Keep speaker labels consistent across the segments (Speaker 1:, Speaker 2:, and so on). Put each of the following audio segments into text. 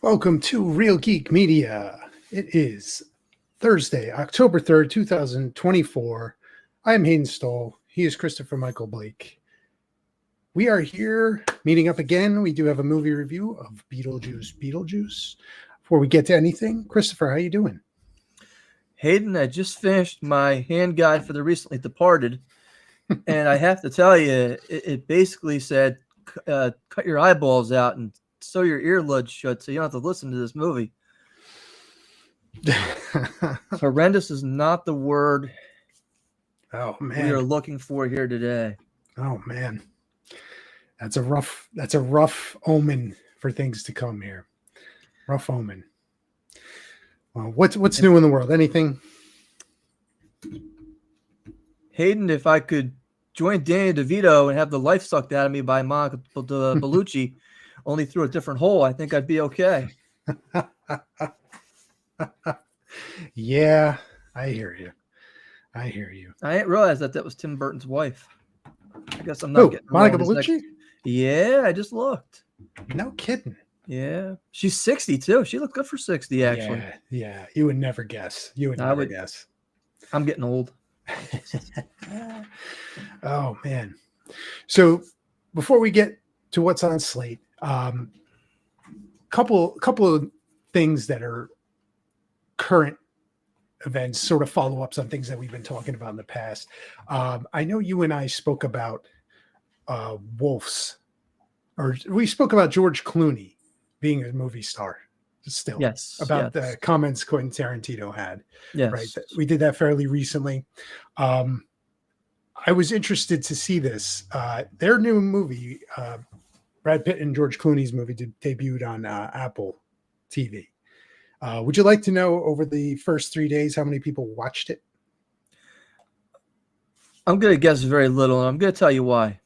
Speaker 1: Welcome to Real Geek Media. It is Thursday, October 3rd, 2024. I'm Hayden Stoll. He is Christopher Michael Blake. We are here meeting up again. We do have a movie review of Beetlejuice Beetlejuice. Before we get to anything, Christopher, how you doing?
Speaker 2: Hayden, I just finished my hand guide for the recently departed, and I have to tell you, it basically said, cut your eyeballs out and sew your earlobes shut so you don't have to listen to this movie. Horrendous is not the word we are looking for here today.
Speaker 1: Oh man. That's a rough omen for things to come here. Rough omen. Well, what's new in the world? Anything?
Speaker 2: Hayden, if I could join Danny DeVito and have the life sucked out of me by Monica Bellucci, only through a different hole, I think I'd be okay.
Speaker 1: Yeah, I hear you. I
Speaker 2: didn't realize that was Tim Burton's wife. I guess I'm not getting
Speaker 1: Monica Bellucci?
Speaker 2: Yeah, I just looked.
Speaker 1: No kidding.
Speaker 2: Yeah, she's 60 too. She looked good for 60, actually.
Speaker 1: Yeah. You would never guess. Guess.
Speaker 2: I'm getting old.
Speaker 1: Oh man. So before we get to what's on slate, couple of things that are current events, sort of follow-ups on things that we've been talking about in the past. I know you and I spoke about Wolves, or we spoke about George Clooney being a movie star still.
Speaker 2: Yes.
Speaker 1: About the comments Quentin Tarantino had.
Speaker 2: Yes.
Speaker 1: Right. We did that fairly recently. I was interested to see this. Their new movie, Brad Pitt and George Clooney's movie, debuted on Apple TV. Would you like to know over the first 3 days how many people watched it?
Speaker 2: I'm going to guess very little, and I'm going to tell you why.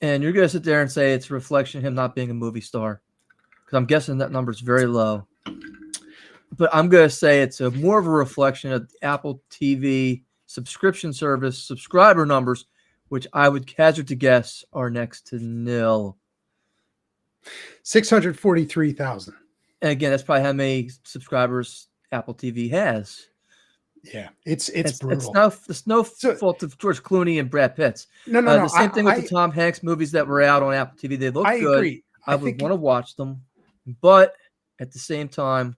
Speaker 2: And you're going to sit there and say it's a reflection of him not being a movie star, because I'm guessing that number is very low. But I'm going to say it's more of a reflection of the Apple TV subscription service subscriber numbers, which I would hazard to guess are next to nil.
Speaker 1: 643,000.
Speaker 2: And again, that's probably how many subscribers Apple TV has.
Speaker 1: Yeah, it's brutal.
Speaker 2: It's no fault of George Clooney and Brad Pitt's.
Speaker 1: No.
Speaker 2: The same thing with the Tom Hanks movies that were out on Apple TV. They look good.
Speaker 1: Agree.
Speaker 2: I would want to watch them, but at the same time,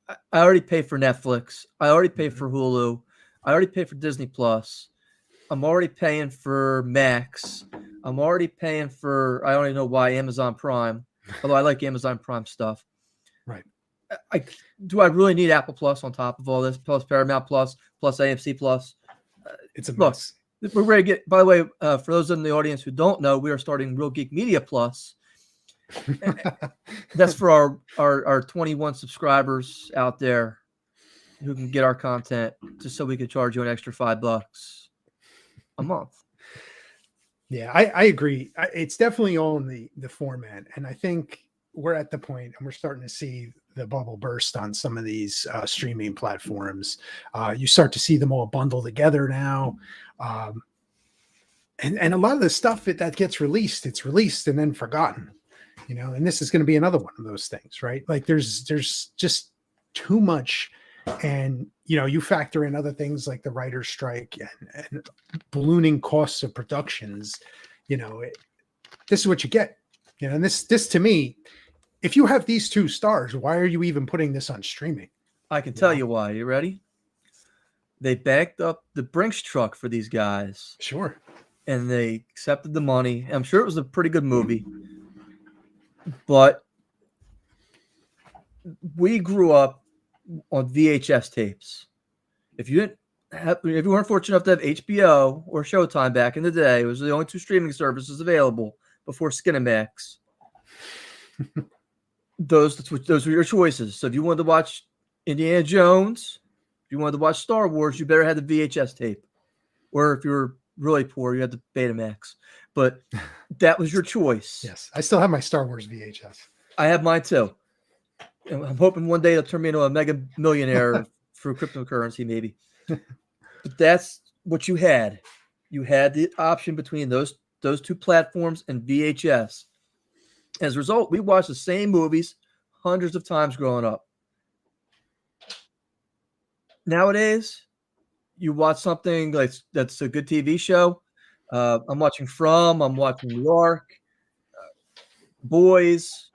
Speaker 2: I already pay for Netflix. I already pay for Hulu. I already pay for Disney Plus. I'm already paying for Max. I'm already paying for, I don't even know why, Amazon Prime, although I like Amazon Prime stuff.
Speaker 1: Right.
Speaker 2: Do I really need Apple Plus on top of all this, plus Paramount Plus, plus AMC Plus?
Speaker 1: It's a mess.
Speaker 2: We're ready to get, by the way, for those in the audience who don't know, we are starting Real Geek Media Plus. That's for our 21 subscribers out there who can get our content, just so we could charge you an extra $5 a month.
Speaker 1: Yeah, I agree. It's definitely on the format, and I think we're at the point, and we're starting to see the bubble burst on some of these streaming platforms. You start to see them all bundled together now, and a lot of the stuff that gets released, it's released and then forgotten. And this is going to be another one of those things, right? Like there's just too much, and you factor in other things like the writer's strike and ballooning costs of productions. This is what you get. And this to me, if you have these two stars, why are you even putting this on streaming?
Speaker 2: I can tell you why. You ready? They backed up the Brinks truck for these guys.
Speaker 1: Sure.
Speaker 2: And they accepted the money. I'm sure it was a pretty good movie. But we grew up on VHS tapes. If you weren't fortunate enough to have HBO or Showtime back in the day, it was the only two streaming services available before Skinamax. Those were your choices. So if you wanted to watch Indiana Jones, if you wanted to watch Star Wars, you better have the VHS tape. Or if you were really poor, you had the Betamax. But that was your choice.
Speaker 1: Yes, I still have my Star Wars VHS.
Speaker 2: I have mine too. And I'm hoping one day it'll turn me into a mega millionaire through cryptocurrency, maybe. But that's what you had. You had the option between those two platforms and VHS. As a result, we watched the same movies hundreds of times growing up. Nowadays, you watch something like that's a good TV show. I'm watching I'm watching New York, Boys,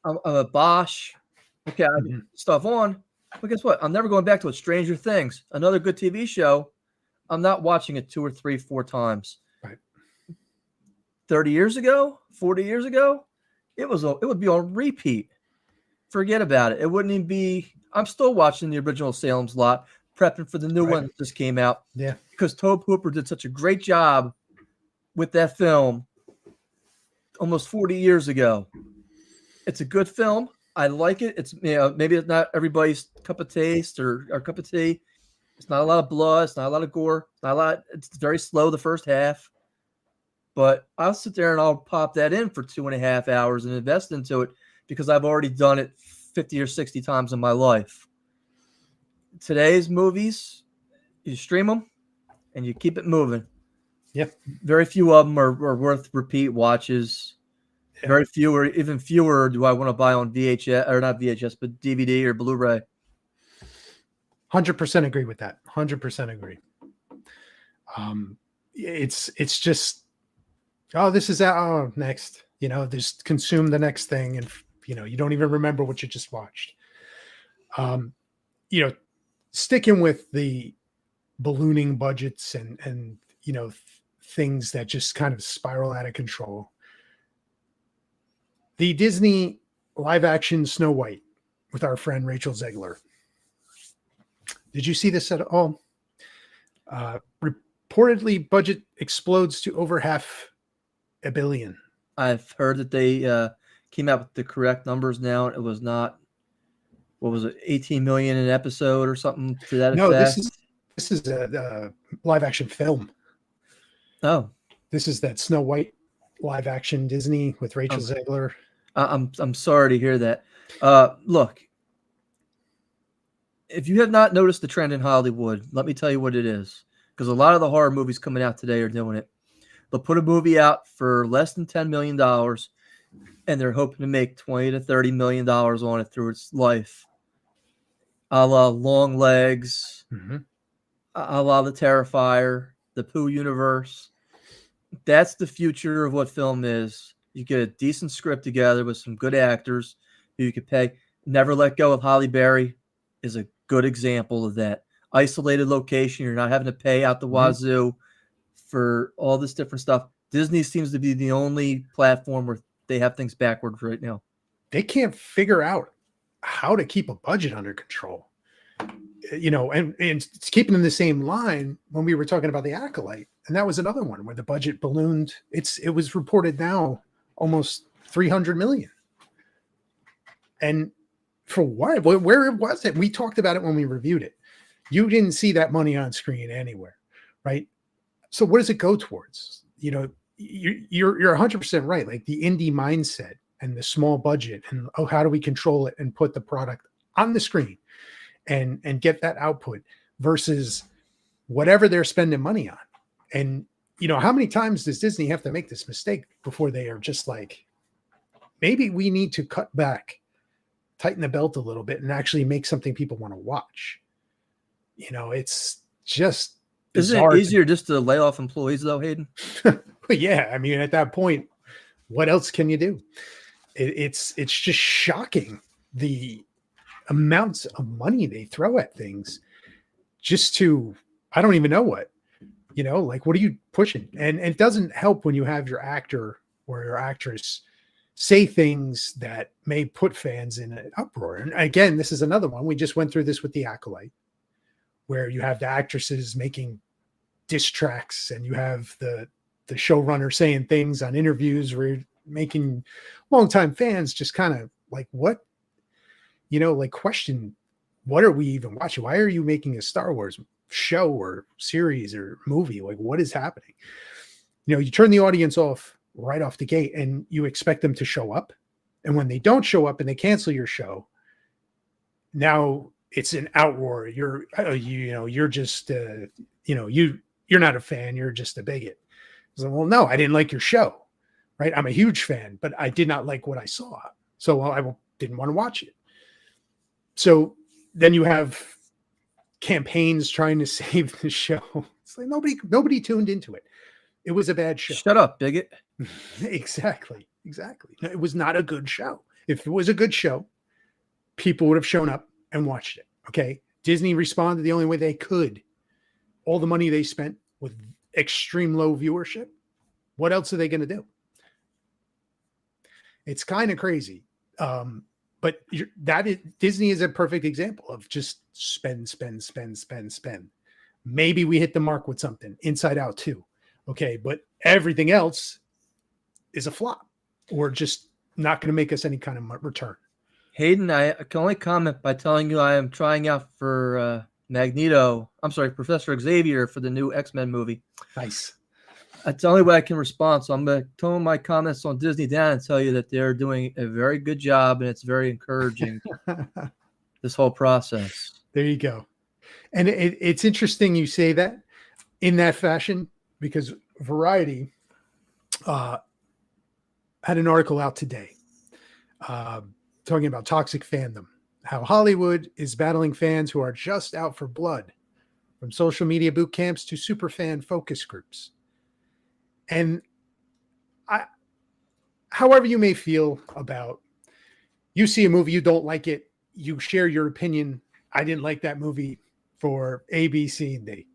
Speaker 2: I'm a Bosch. Okay, I have
Speaker 1: Mhm.
Speaker 2: stuff on, but guess what? I'm never going back to it. Stranger Things, another good TV show. I'm not watching it 2 or 3, 4 times.
Speaker 1: Right.
Speaker 2: 30 years ago, 40 years ago, it would be on repeat. Forget about it. It wouldn't even be. I'm still watching the original Salem's Lot, prepping for the new
Speaker 1: Right.
Speaker 2: one that just came out.
Speaker 1: Yeah.
Speaker 2: Because Tobe Hooper did such a great job with that film almost 40 years ago. It's a good film. I like it. It's maybe it's not everybody's cup of taste or cup of tea. It's not a lot of blood. It's not a lot of gore. It's not a lot. It's very slow the first half. But I'll sit there and I'll pop that in for 2.5 hours and invest into it because I've already done it 50 or 60 times in my life. Today's movies, you stream them and you keep it moving.
Speaker 1: Yep.
Speaker 2: Very few of them are worth repeat watches.
Speaker 1: Yeah.
Speaker 2: Very few, or even fewer, do I want to buy on VHS or not VHS, but DVD or Blu-ray.
Speaker 1: 100% agree with that. 100% agree. It's just, oh, this is out. Oh, next. Just consume the next thing, and you don't even remember what you just watched. Sticking with the ballooning budgets and things that just kind of spiral out of control. The Disney live action Snow White with our friend Rachel Zegler. Did you see this at all? Reportedly, budget explodes to over $500 million.
Speaker 2: I've heard that they came out with the correct numbers now. It was not, what was it, 18 million an episode or something to that
Speaker 1: No,
Speaker 2: effect?
Speaker 1: this is a live action film.
Speaker 2: Oh,
Speaker 1: this is that Snow White live action Disney with Rachel Zegler.
Speaker 2: I'm sorry to hear that. Look, if you have not noticed the trend in Hollywood, let me tell you what it is. Because a lot of the horror movies coming out today are doing it. They'll put a movie out for less than $10 million, and they're hoping to make $20 to $30 million on it through its life. A la Long Legs, a la The Terrifier, the Pooh universe. That's the future of what film is. You get a decent script together with some good actors who you could pay. Never Let Go of Halle Berry is a good example of that. Isolated location. You're not having to pay out the wazoo for all this different stuff. Disney seems to be the only platform where they have things backwards right now.
Speaker 1: They can't figure out how to keep a budget under control. And it's keeping in the same line when we were talking about The Acolyte. And that was another one where the budget ballooned. It was reported now almost $300 million. And for what? Where was it? We talked about it when we reviewed it. You didn't see that money on screen anywhere, right? So what does it go towards? You're 100% right. Like the indie mindset and the small budget and how do we control it and put the product on the screen and get that output versus whatever they're spending money on. And how many times does Disney have to make this mistake before they are just like, maybe we need to cut back, tighten the belt a little bit, and actually make something people want to watch. It's just
Speaker 2: isn't it easier just to lay off employees though, Hayden?
Speaker 1: Yeah, I mean, at that point, what else can you do? It's just shocking the amounts of money they throw at things just to, I don't even know what. Like, what are you pushing? And it doesn't help when you have your actor or your actress say things that may put fans in an uproar. And again, this is another one. We just went through this with The Acolyte, where you have the actresses making diss tracks and you have the showrunner saying things on interviews where you're making longtime fans just kind of like, what? Like question, what are we even watching? Why are you making a Star Wars show or series or movie? Like, what is happening? You turn the audience off right off the gate and you expect them to show up. And when they don't show up and they cancel your show, now it's an outroar. You're just, you're not a fan. You're just a bigot. So, well, no, I didn't like your show, right? I'm a huge fan, but I did not like what I saw. So I will didn't want to watch it. So then you have campaigns trying to save the show. It's like nobody tuned into it. It was a bad show.
Speaker 2: Shut up, bigot.
Speaker 1: Exactly. It was not a good show. If it was a good show, people would have shown up and watched it. Okay. Disney responded the only way they could. All the money they spent with extreme low viewership. What else are they going to do? It's kind of crazy. But Disney is a perfect example of just spend. Maybe we hit the mark with something. Inside Out 2. Okay. But everything else is a flop or just not going to make us any kind of return.
Speaker 2: Hayden, I can only comment by telling you I am trying out for Professor Xavier for the new X-Men movie.
Speaker 1: Nice.
Speaker 2: That's the only way I can respond. So I'm going to tone my comments on Disney down and tell you that they're doing a very good job and it's very encouraging, this whole process.
Speaker 1: There you go. And it's interesting you say that in that fashion because Variety had an article out today talking about toxic fandom, how Hollywood is battling fans who are just out for blood, from social media boot camps to super fan focus groups. And however you may feel about, you see a movie, you don't like it, you share your opinion. I didn't like that movie for A, B, C, and D.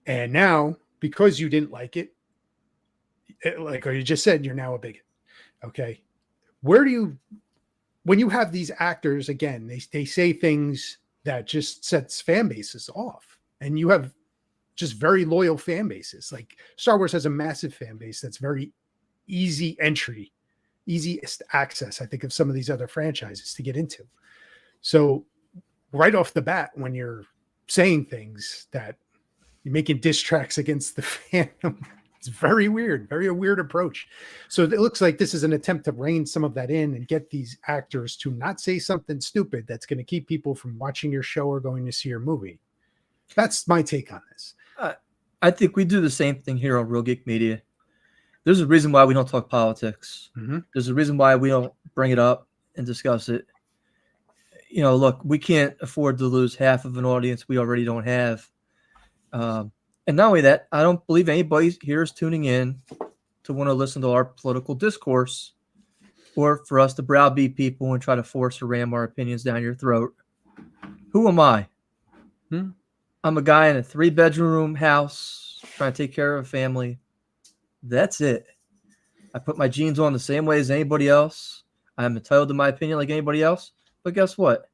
Speaker 1: And now, because you didn't like it, like you just said, you're now a bigot. Okay. When you have these actors, again, they say things that just sets fan bases off, and you have just very loyal fan bases. Like Star Wars has a massive fan base that's very easy entry, easiest access, I think, of some of these other franchises to get into. So right off the bat, when you're saying things that you're making diss tracks against the fandom, it's very weird, very a weird approach. So it looks like this is an attempt to rein some of that in and get these actors to not say something stupid that's going to keep people from watching your show or going to see your movie. That's my take on this.
Speaker 2: I think we do the same thing here on Real Geek Media. There's a reason why we don't talk politics. Mm-hmm. There's a reason why we don't bring it up and discuss it. You know, look, we can't afford to lose half of an audience we already don't have. And not only that, I don't believe anybody here is tuning in to want to listen to our political discourse or for us to browbeat people and try to force or ram our opinions down your throat. Who am I? I'm a guy in a 3-bedroom house trying to take care of a family. That's it. I put my jeans on the same way as anybody else. I'm entitled to my opinion like anybody else. But guess what?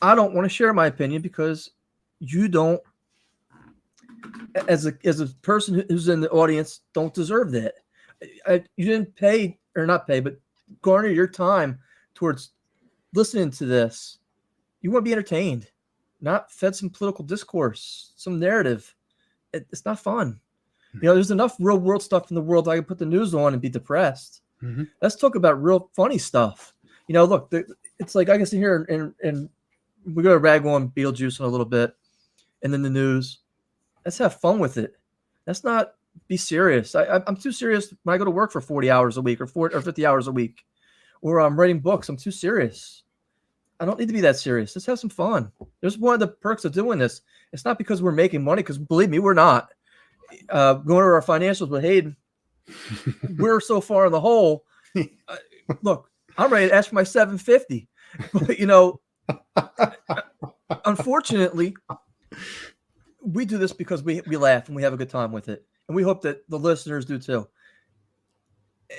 Speaker 2: I don't want to share my opinion because you don't, as a person who's in the audience, don't deserve that. You didn't pay, or not pay, but garner your time towards listening to this. You want to be entertained, not fed some political discourse, some narrative. It's not fun. You know, there's enough real world stuff in the world I can put the news on and be depressed. Mm-hmm. Let's talk about real funny stuff. You know, look, it's like I can sit here and we're going to rag on Beetlejuice in a little bit and then the news. Let's have fun with it. Let's not be serious. I'm too serious when I go to work for 40 hours a week or 50 hours a week, or I'm writing books. I'm too serious. I don't need to be that serious. Let's have some fun. There's one of the perks of doing this. It's not because we're making money, because believe me, we're not. Going to our financials with Hayden, we're so far in the hole. Look, I'm ready to ask for my $750. But, you know, unfortunately, we do this because we laugh and we have a good time with it. And we hope that the listeners do too.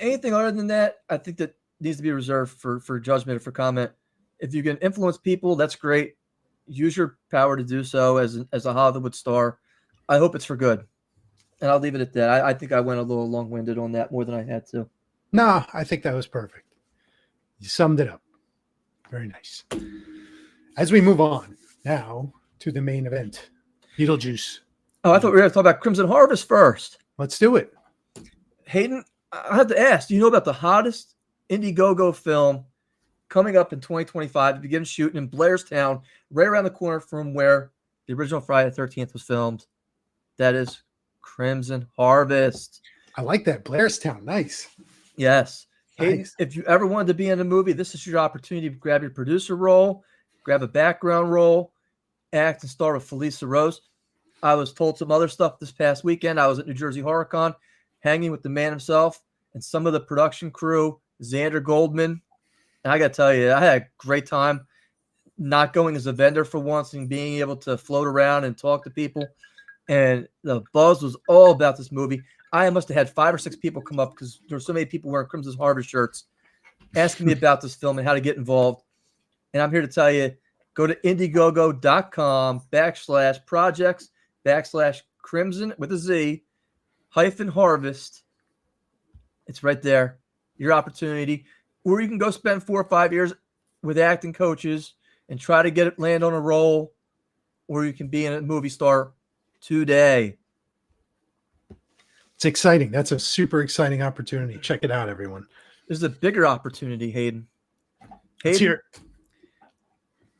Speaker 2: Anything other than that, I think that needs to be reserved for judgment or for comment. If you can influence people, that's great. Use your power to do so as a Hollywood star. I hope it's for good. And I'll leave it at that. I think I went a little long-winded on that more than I had to.
Speaker 1: No, I think that was perfect. You summed it up. Very nice. As we move on now to the main event, Beetlejuice.
Speaker 2: Oh, I thought we were going to talk about Crimson Harvest first.
Speaker 1: Let's do it.
Speaker 2: Hayden, I have to ask, do you know about the hottest Indiegogo film coming up in 2025 to begin shooting in Blairstown, right around the corner from where the original Friday the 13th was filmed? That is Crimson Harvest.
Speaker 1: I like that. Blairstown. Nice.
Speaker 2: Yes. Hayden,
Speaker 1: Nice.
Speaker 2: if you ever wanted to be in a movie, this is your opportunity to grab your producer role, grab a background role, act and star with Felissa Rose. I was told some other stuff this past weekend. I was at New Jersey HorrorCon, hanging with the man himself and some of the production crew, Xander Goldman. And I got to tell you, I had a great time not going as a vendor for once and being able to float around and talk to people. And the buzz was all about this movie. I must have had 5 or 6 people come up because there were so many people wearing Crimson Harvest shirts asking me about this film and how to get involved. And I'm here to tell you, go to Indiegogo.com/projects/Crimson with a Z -Harvest. It's right there. Your opportunity. Or you can go spend 4 or 5 years with acting coaches and try to land on a role, or you can be a movie star today.
Speaker 1: It's exciting. That's a super exciting opportunity. Check it out, everyone.
Speaker 2: There's a bigger opportunity, Hayden.
Speaker 1: Let's hear it.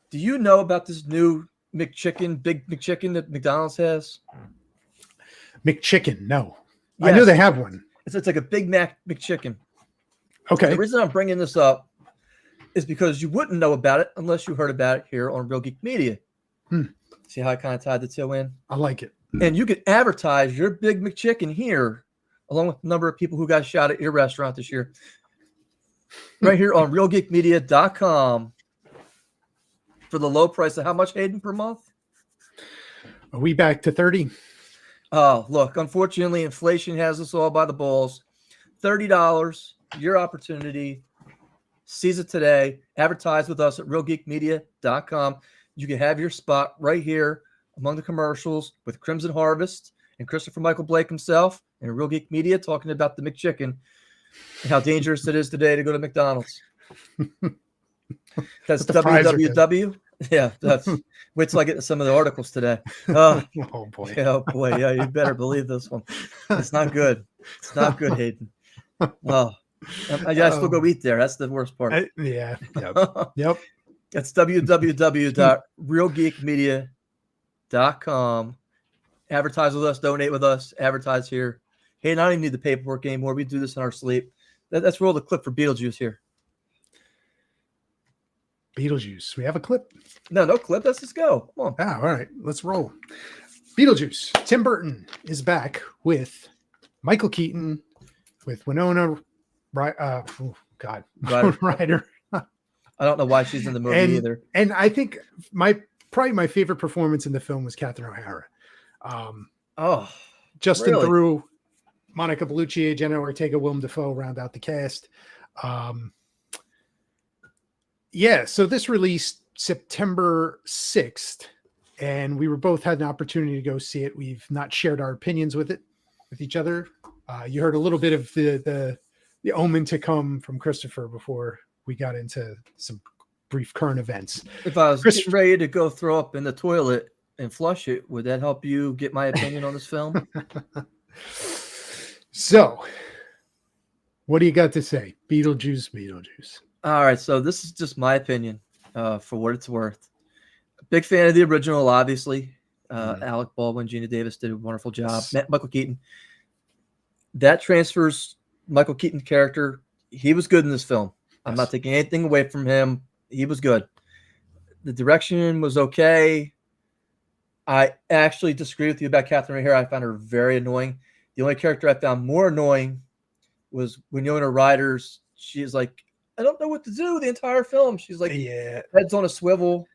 Speaker 2: Do you know about this new Big McChicken that McDonald's has?
Speaker 1: McChicken, no.
Speaker 2: Yes.
Speaker 1: I know they have one.
Speaker 2: It's like a Big Mac McChicken.
Speaker 1: Okay.
Speaker 2: The reason I'm bringing this up is because you wouldn't know about it unless you heard about it here on Real Geek Media. See how I kind of tied the two in?
Speaker 1: I like it.
Speaker 2: And you could advertise your Big McChicken here, along with a number of people who got shot at your restaurant this year, right here on RealGeekMedia.com for the low price of how much, Hayden, per month?
Speaker 1: Are we back to 30?
Speaker 2: Oh, look, unfortunately, inflation has us all by the balls. $30, your opportunity. Seize it today. Advertise with us at RealGeekMedia.com. You can have your spot right here among the commercials with Crimson Harvest and Christopher Michael Blake himself and Real Geek Media talking about the McChicken and how dangerous it is today to go to McDonald's. That's www. Yeah, that's wait till I get to some of the articles today.
Speaker 1: Oh boy.
Speaker 2: Oh boy. Yeah, you better believe this one. It's not good. It's not good, Hayden. Oh, I still go eat there. That's the worst part.
Speaker 1: Yeah. Yep. Yep.
Speaker 2: That's www.realgeekmedia.com. Advertise with us, donate with us, advertise here. Hey, I don't even need the paperwork anymore. We do this in our sleep. Let's roll the clip for Beetlejuice here.
Speaker 1: Beetlejuice. We have a clip?
Speaker 2: No clip. Let's just go. Come on.
Speaker 1: All right. Let's roll. Beetlejuice. Tim Burton is back with Michael Keaton, with Winona Ryder.
Speaker 2: I don't know why she's in the movie either.
Speaker 1: And I think probably my favorite performance in the film was Catherine O'Hara. Justin Theroux, Monica Bellucci, Jenna Ortega, Willem Dafoe round out the cast. So this released September 6th, and we both had an opportunity to go see it. We've not shared our opinions with each other. You heard a little bit of the omen to come from Christopher before we got into some brief current events.
Speaker 2: If I was getting ready to go throw up in the toilet and flush it, would that help you get my opinion on this film?
Speaker 1: So, what do you got to say? Beetlejuice.
Speaker 2: All right, so this is just my opinion for what it's worth. Big fan of the original, obviously. Alec Baldwin, Gina Davis did a wonderful job. Michael Keaton. That transfers Michael Keaton's character. He was good in this film. I'm not taking anything away from him. He was good. The direction was okay. I actually disagree with you about Catherine O'Hara. I found her very annoying. The only character I found more annoying was Winona Ryder's. She's like, I don't know what to do the entire film. She's like, head's on a swivel.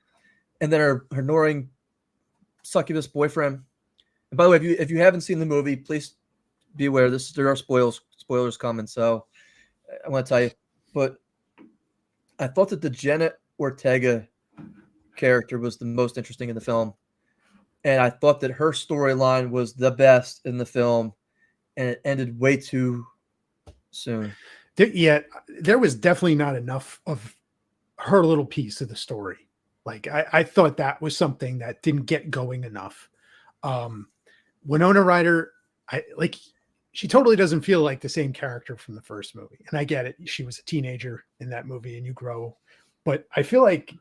Speaker 2: And then her annoying succubus boyfriend. And by the way, if you haven't seen the movie, please be aware. There are spoilers coming. So I want to tell you. But I thought that the Jenna Ortega character was the most interesting in the film. And I thought that her storyline was the best in the film. And it ended way too soon.
Speaker 1: There was definitely not enough of her little piece of the story. Like I thought that was something that didn't get going enough. Winona Ryder, she totally doesn't feel like the same character from the first movie. And I get it. She was a teenager in that movie and you grow. But I feel like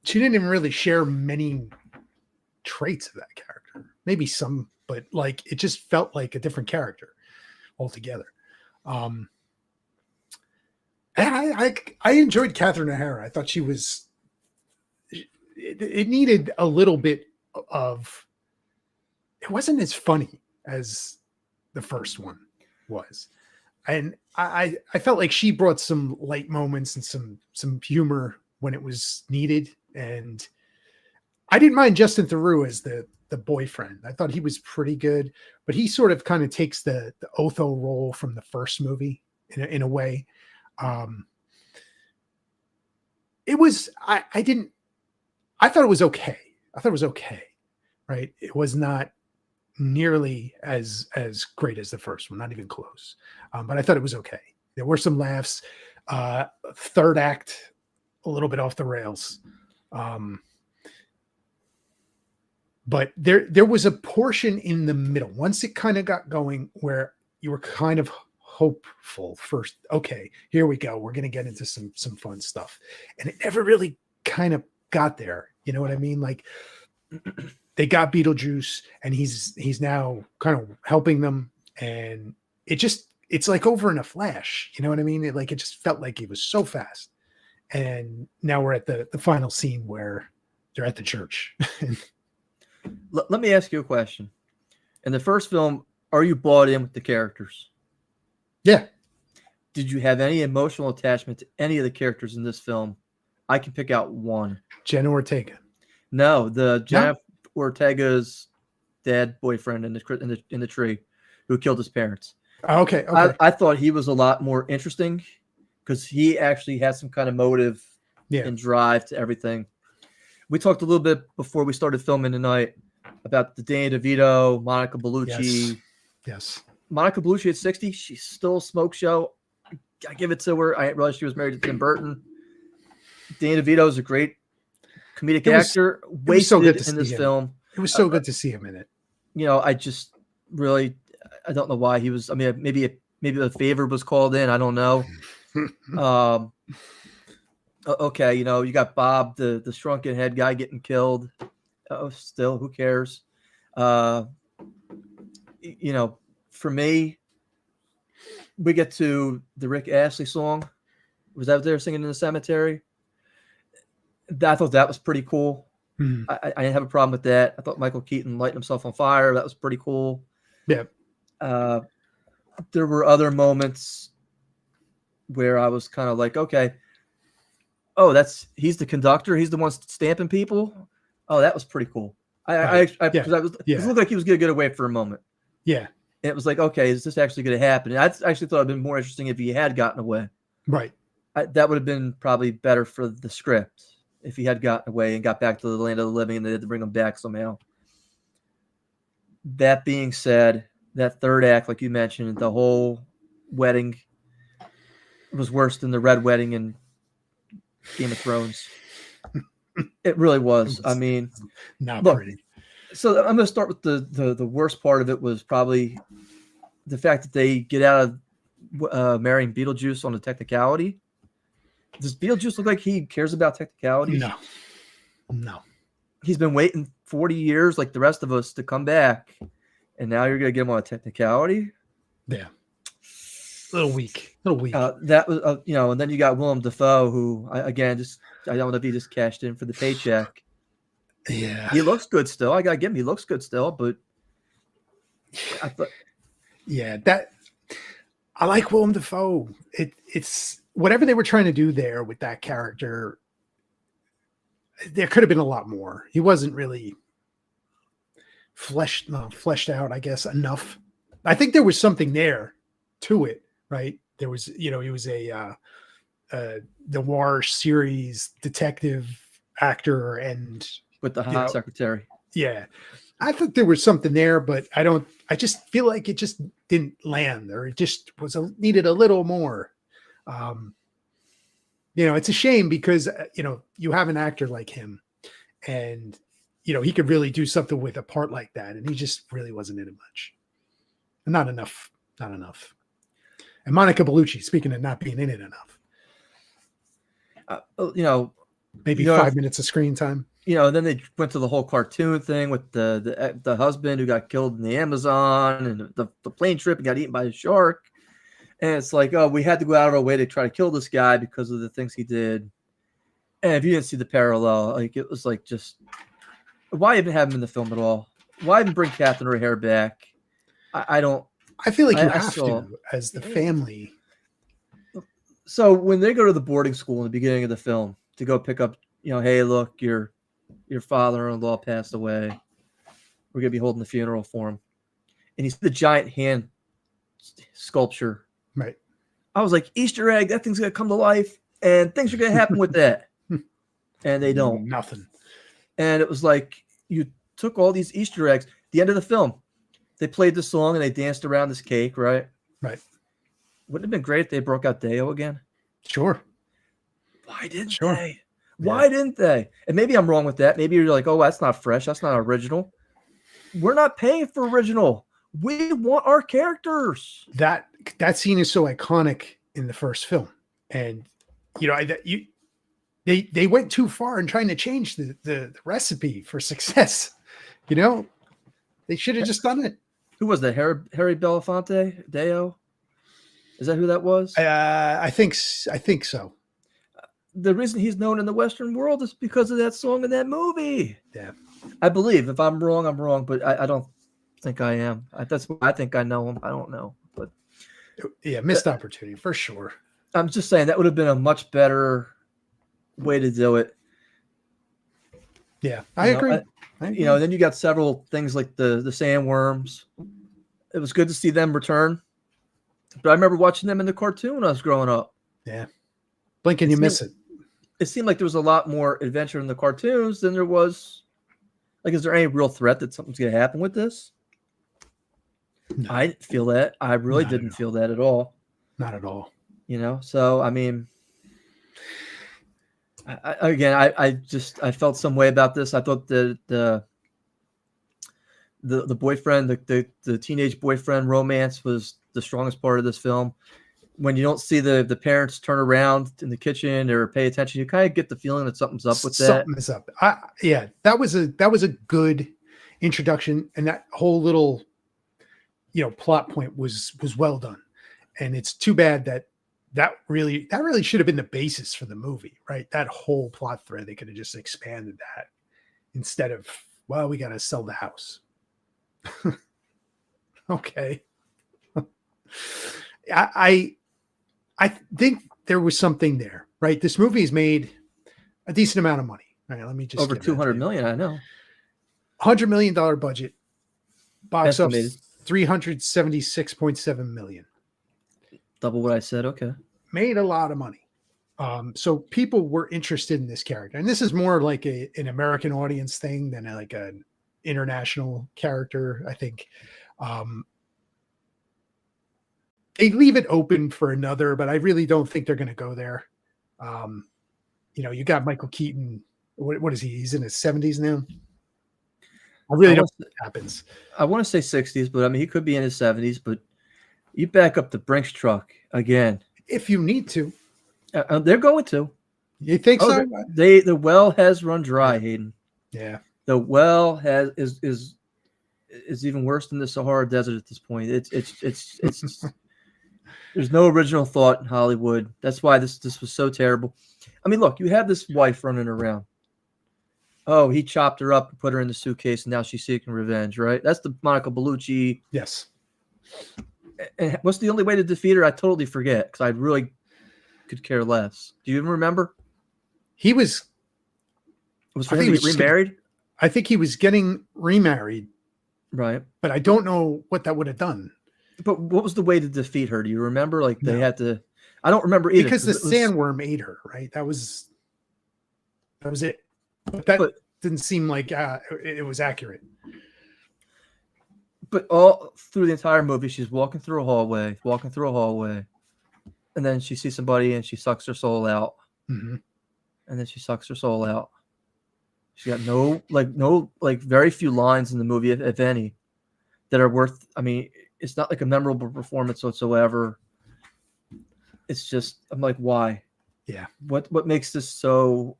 Speaker 1: she didn't even really share many traits of that character. Maybe some, but it just felt like a different character altogether. I enjoyed Catherine O'Hara. I thought she was. It needed a little bit of. It wasn't as funny as the first one was, and I felt like she brought some light moments and some humor when it was needed, and I didn't mind Justin Theroux as the boyfriend. I thought he was pretty good, but he sort of kind of takes the Otho role from the first movie in a way. It was I thought it was okay. I thought it was okay, right? It was not nearly as great as the first one, not even close. But I thought it was okay. There were some laughs. Third act, a little bit off the rails. But there was a portion in the middle, once it kind of got going, where you were kind of hopeful first. Okay, here we go. We're going to get into some fun stuff. And it never really kind of got there. You know what I mean? Like they got Beetlejuice and he's now kind of helping them. And it's like over in a flash. You know what I mean? It just felt like it was so fast. And now we're at the final scene where they're at the church.
Speaker 2: Let me ask you a question. In the first film, are you bought in with the characters?
Speaker 1: Yeah.
Speaker 2: Did you have any emotional attachment to any of the characters in this film? I can pick out one.
Speaker 1: Jenna Ortega.
Speaker 2: No, Jenna Ortega's dad boyfriend in the tree who killed his parents.
Speaker 1: Okay.
Speaker 2: I thought he was a lot more interesting because he actually had some kind of motive and drive to everything. We talked a little bit before we started filming tonight about the Danny DeVito, Monica Bellucci.
Speaker 1: Yes.
Speaker 2: Monica Bellucci at 60, she's still a smoke show. I give it to her. I didn't realize she was married to Tim Burton. Danny DeVito is a great comedic actor. Wasted
Speaker 1: so good to
Speaker 2: in this
Speaker 1: see him.
Speaker 2: film.
Speaker 1: It was so good to see him in it.
Speaker 2: You know, I just really, I don't know why he was. I mean, maybe a favor was called in. I don't know. Okay, you know, you got Bob, the shrunken head guy, getting killed. Oh, still, who cares? You know, for me, we get to the Rick Astley song. Was that what they were singing in the cemetery? I thought that was pretty cool. I didn't have a problem with that. I thought Michael Keaton lighting himself on fire. That was pretty cool.
Speaker 1: Yeah.
Speaker 2: There were other moments where I was kind of like, okay, oh, he's the conductor. He's the one stamping people. Oh, that was pretty cool. Because it looked like he was going to get away for a moment.
Speaker 1: Yeah.
Speaker 2: And it was like, okay, is this actually going to happen? And I actually thought it'd been more interesting if he had gotten away.
Speaker 1: Right.
Speaker 2: That would have been probably better for the script if he had gotten away and got back to the land of the living and they had to bring him back somehow. That being said, that third act, like you mentioned, the whole wedding was worse than the red wedding in Game of Thrones. It really was. I mean,
Speaker 1: not pretty.
Speaker 2: So I'm going to start with the worst part of it was probably the fact that they get out of marrying Beetlejuice on a technicality. Does Beetlejuice look like he cares about technicalities?
Speaker 1: No. He's
Speaker 2: been waiting 40 years like the rest of us to come back, and now you're going to get him on a technicality?
Speaker 1: Yeah. A little weak.
Speaker 2: That was, you know, and then you got Willem Dafoe, who, I don't know if he just cashed in for the paycheck.
Speaker 1: Yeah.
Speaker 2: He looks good still. I got to give him, he looks good still, but I thought.
Speaker 1: Yeah, I like Willem Dafoe. It's whatever they were trying to do there with that character. There could have been a lot more. He wasn't really fleshed out, I guess, enough. I think there was something there to it, right? There was, you know, he was a noir series detective actor and
Speaker 2: with the hot secretary.
Speaker 1: Yeah. I thought there was something there, but I just feel like it just didn't land, or it just needed a little more. You know, it's a shame because, you know, you have an actor like him and, you know, he could really do something with a part like that. And he just really wasn't in it much. Not enough. And Monica Bellucci, speaking of not being in it enough.
Speaker 2: You know,
Speaker 1: maybe 5 minutes of screen time.
Speaker 2: You know, then they went to the whole cartoon thing with the husband who got killed in the Amazon and the plane trip and got eaten by a shark. And it's like, oh, we had to go out of our way to try to kill this guy because of the things he did. And if you didn't see the parallel, like it was like just why even have him in the film at all? Why even bring Catherine O'Hara back? I don't.
Speaker 1: I feel like you
Speaker 2: I
Speaker 1: have
Speaker 2: saw,
Speaker 1: to as the family.
Speaker 2: So when they go to the boarding school in the beginning of the film to go pick up, hey, look, your father-in-law passed away. We're gonna be holding the funeral for him, and you see the giant hand sculpture.
Speaker 1: Right.
Speaker 2: I was like, Easter egg, that thing's gonna come to life, and things are gonna happen with that, and they don't.
Speaker 1: Nothing.
Speaker 2: And it was like you took all these Easter eggs. The end of the film, they played the song and they danced around this cake, right?
Speaker 1: Right.
Speaker 2: Wouldn't it have been great if they broke out Deo again?
Speaker 1: Sure.
Speaker 2: Why didn't
Speaker 1: Sure.
Speaker 2: they? Why didn't they? And maybe I'm wrong with that. Maybe you're like, oh, that's not fresh. That's not original. We're not paying for original. We want our characters.
Speaker 1: That scene is so iconic in the first film, and they went too far in trying to change the recipe for success. They should have just done it.
Speaker 2: Who was that? Harry Belafonte? Deo? Is that who that was?
Speaker 1: I think so.
Speaker 2: The reason he's known in the Western world is because of that song in that movie.
Speaker 1: Yeah.
Speaker 2: I believe. If I'm wrong, I'm wrong, but I don't think I am. That's why I think I know him. I don't know. But
Speaker 1: yeah, missed opportunity for sure.
Speaker 2: I'm just saying that would have been a much better way to do it.
Speaker 1: Yeah, I agree.
Speaker 2: Then you got several things like the sandworms. It was good to see them return. But I remember watching them in the cartoon when I was growing up.
Speaker 1: Yeah. Blink and you miss it.
Speaker 2: It seemed like there was a lot more adventure in the cartoons than there was. Like, is there any real threat that something's going to happen with this? No. I didn't feel that. I really didn't feel that at all.
Speaker 1: Not at all.
Speaker 2: So, I mean, I felt some way about this. I thought that the boyfriend, the teenage boyfriend romance was the strongest part of this film. When you don't see the parents turn around in the kitchen or pay attention, you kind of get the feeling that something's up with that.
Speaker 1: Something is up. That was a good introduction, and that whole little plot point was well done. And it's too bad that really should have been the basis for the movie, right? That whole plot thread, they could have just expanded that instead of, well, we got to sell the house. Okay. I think there was something there, right? This movie's made a decent amount of money. All right, let me just
Speaker 2: over 200 million. I know.
Speaker 1: $100 million budget. Box
Speaker 2: Estimated.
Speaker 1: office 376.7 million.
Speaker 2: Double what I said. Okay.
Speaker 1: Made a lot of money. So people were interested in this character, and this is more like an American audience thing than like an international character. I think they leave it open for another, but I really don't think they're going to go there. You got Michael Keaton. What is he? He's in his 70s now. I really don't think that happens.
Speaker 2: I want to say 60s, but I mean, he could be in his 70s, but you back up the Brinks truck again.
Speaker 1: If you need to.
Speaker 2: They're going to.
Speaker 1: You think so?
Speaker 2: The well has run dry, Hayden.
Speaker 1: Yeah.
Speaker 2: The well is even worse than the Sahara Desert at this point. It's there's no original thought in Hollywood. That's why this was so terrible. I mean, look, you have this wife running around. Oh, he chopped her up and put her in the suitcase, and now she's seeking revenge, right? That's the Monica Bellucci.
Speaker 1: Yes.
Speaker 2: And what's the only way to defeat her? I totally forget because I really could care less. Do you even remember?
Speaker 1: He was.
Speaker 2: Was for him to get remarried?
Speaker 1: I think he was getting remarried.
Speaker 2: Right.
Speaker 1: But I don't know what that would have done.
Speaker 2: But what was the way to defeat her? Do you remember? Like they had to. I don't remember either.
Speaker 1: Because the sandworm ate her, right? That was it. But that didn't seem like it was accurate.
Speaker 2: But all through the entire movie, she's walking through a hallway, and then she sees somebody and she sucks her soul out.
Speaker 1: Mm-hmm.
Speaker 2: And then she sucks her soul out. She got no very few lines in the movie, if any, that are worth. I mean, it's not like a memorable performance whatsoever. It's just, I'm like, why?
Speaker 1: Yeah.
Speaker 2: What makes this so?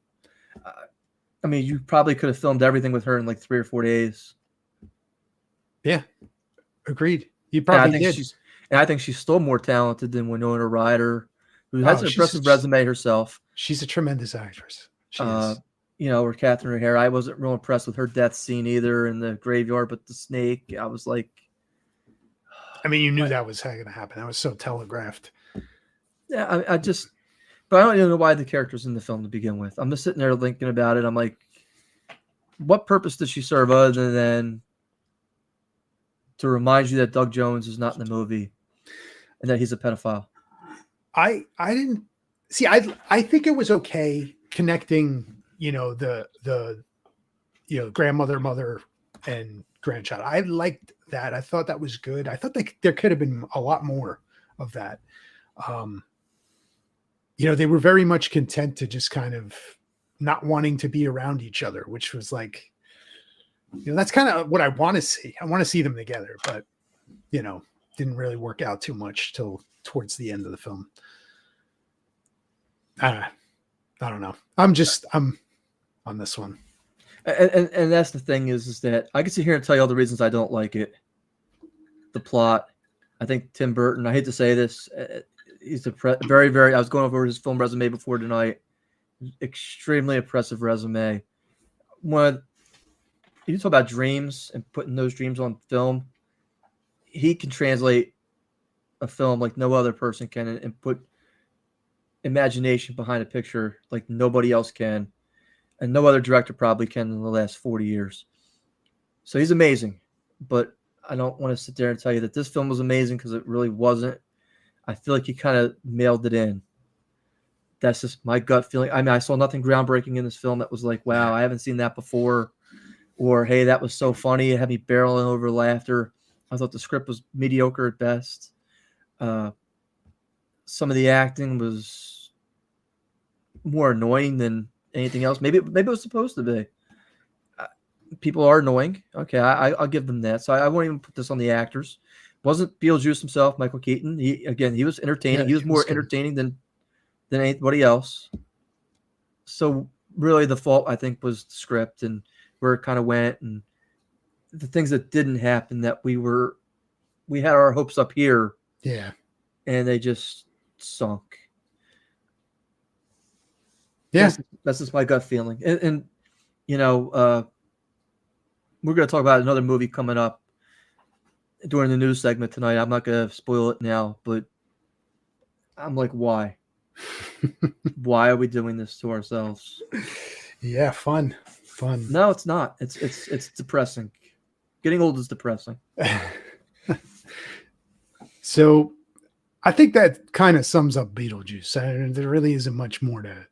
Speaker 2: I mean, you probably could have filmed everything with her in like 3 or 4 days.
Speaker 1: Yeah, agreed. You probably did.
Speaker 2: And I think she's still more talented than Winona Ryder, who has
Speaker 1: Oh,
Speaker 2: an impressive resume herself.
Speaker 1: She's a tremendous actress. She is.
Speaker 2: Or Catherine O'Hara. I wasn't real impressed with her death scene either in the graveyard, but the snake, I was like,
Speaker 1: I mean, you knew that was going to happen. That was so telegraphed.
Speaker 2: yeah, I just, but I don't even know why the character's in the film to begin with. I'm just sitting there thinking about it. I'm like, what purpose does she serve other than to remind you that Doug Jones is not in the movie and that he's a pedophile?
Speaker 1: I didn't see. I think it was okay connecting, the grandmother, mother, and grandchild. I liked that. I thought that was good. I thought there could have been a lot more of that. They were very much content to just kind of not wanting to be around each other, which was like, that's kind of what I want to see. I want to see them together, but didn't really work out too much till towards the end of the film. I don't know. I'm on this one.
Speaker 2: And that's the thing is that I can sit here and tell you all the reasons I don't like it. The plot. I think Tim Burton, I hate to say this, he's very, very, I was going over his film resume before tonight. Extremely impressive resume. When you talk about dreams and putting those dreams on film, he can translate a film like no other person can and put imagination behind a picture like nobody else can. And no other director probably can in the last 40 years. So he's amazing. But I don't want to sit there and tell you that this film was amazing because it really wasn't. I feel like he kind of mailed it in. That's just my gut feeling. I mean, I saw nothing groundbreaking in this film that was like, wow, I haven't seen that before. Or, hey, that was so funny. It had me barreling over laughter. I thought the script was mediocre at best. Some of the acting was more annoying than anything else. Maybe it was supposed to be. People are annoying. Okay, I'll give them that. So I won't even put this on the actors. Wasn't Beetlejuice himself, Michael Keaton? He was entertaining.
Speaker 1: Yeah,
Speaker 2: he was more entertaining than anybody else. So really, the fault I think was the script and where it kind of went and the things that didn't happen that we had our hopes up here.
Speaker 1: Yeah,
Speaker 2: and they just sunk.
Speaker 1: Yeah,
Speaker 2: that's just my gut feeling. And we're going to talk about another movie coming up during the news segment tonight. I'm not going to spoil it now, but I'm like, why? Why are we doing this to ourselves?
Speaker 1: Yeah, fun.
Speaker 2: No, it's not. It's depressing. Getting old is depressing.
Speaker 1: So I think that kind of sums up Beetlejuice. There really isn't much more to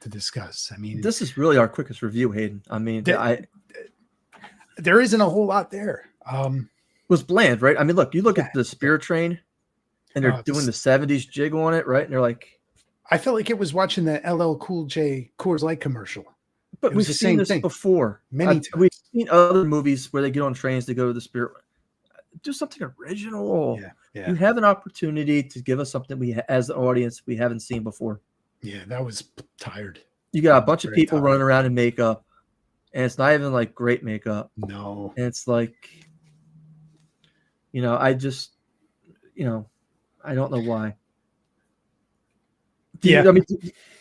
Speaker 1: discuss. I mean,
Speaker 2: this is really our quickest review, Hayden. I mean,
Speaker 1: there isn't a whole lot there.
Speaker 2: It was bland, right? I mean, look at the Spirit Train, and they're doing the 70s jig on it, right? And they're like,
Speaker 1: I felt like it was watching the LL Cool J Coors Light commercial.
Speaker 2: But we've seen this before.
Speaker 1: Many times.
Speaker 2: We've seen other movies where they get on trains to go to the Spirit. Do something original.
Speaker 1: Yeah.
Speaker 2: You have an opportunity to give us something as the audience we haven't seen before.
Speaker 1: Yeah, that was tired.
Speaker 2: You got a bunch of people running around in makeup, and it's not even like great makeup.
Speaker 1: No.
Speaker 2: And it's like, I just, I don't know why. I mean,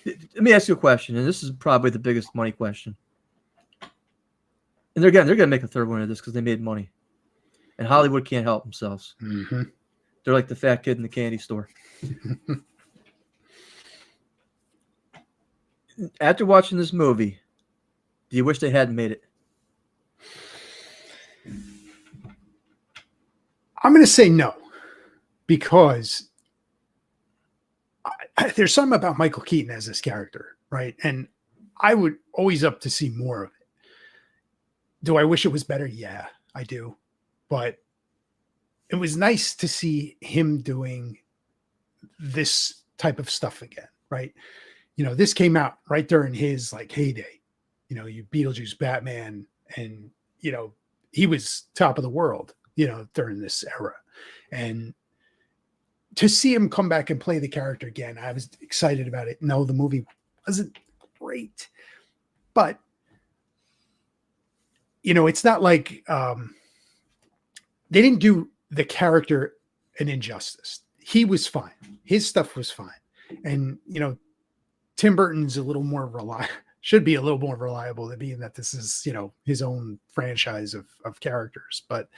Speaker 2: let me ask you a question, and this is probably the biggest money question. And they're going to make a third one of this because they made money. And Hollywood can't help themselves.
Speaker 1: Mm-hmm.
Speaker 2: They're like the fat kid in the candy store. After watching this movie, do you wish they hadn't made it?
Speaker 1: I'm going to say no, because there's something about Michael Keaton as this character, right? And I would always up to see more of it. Do I wish it was better? Yeah, I do. But it was nice to see him doing this type of stuff again, right? This came out right during his heyday. You Beetlejuice, Batman, and he was top of the world, during this era. And to see him come back and play the character again, I was excited about it. No, the movie wasn't great, but it's not like they didn't do the character an injustice. He was fine. His stuff was fine. And, Tim Burton's a little more should be a little more reliable than being that this is, his own franchise of characters. But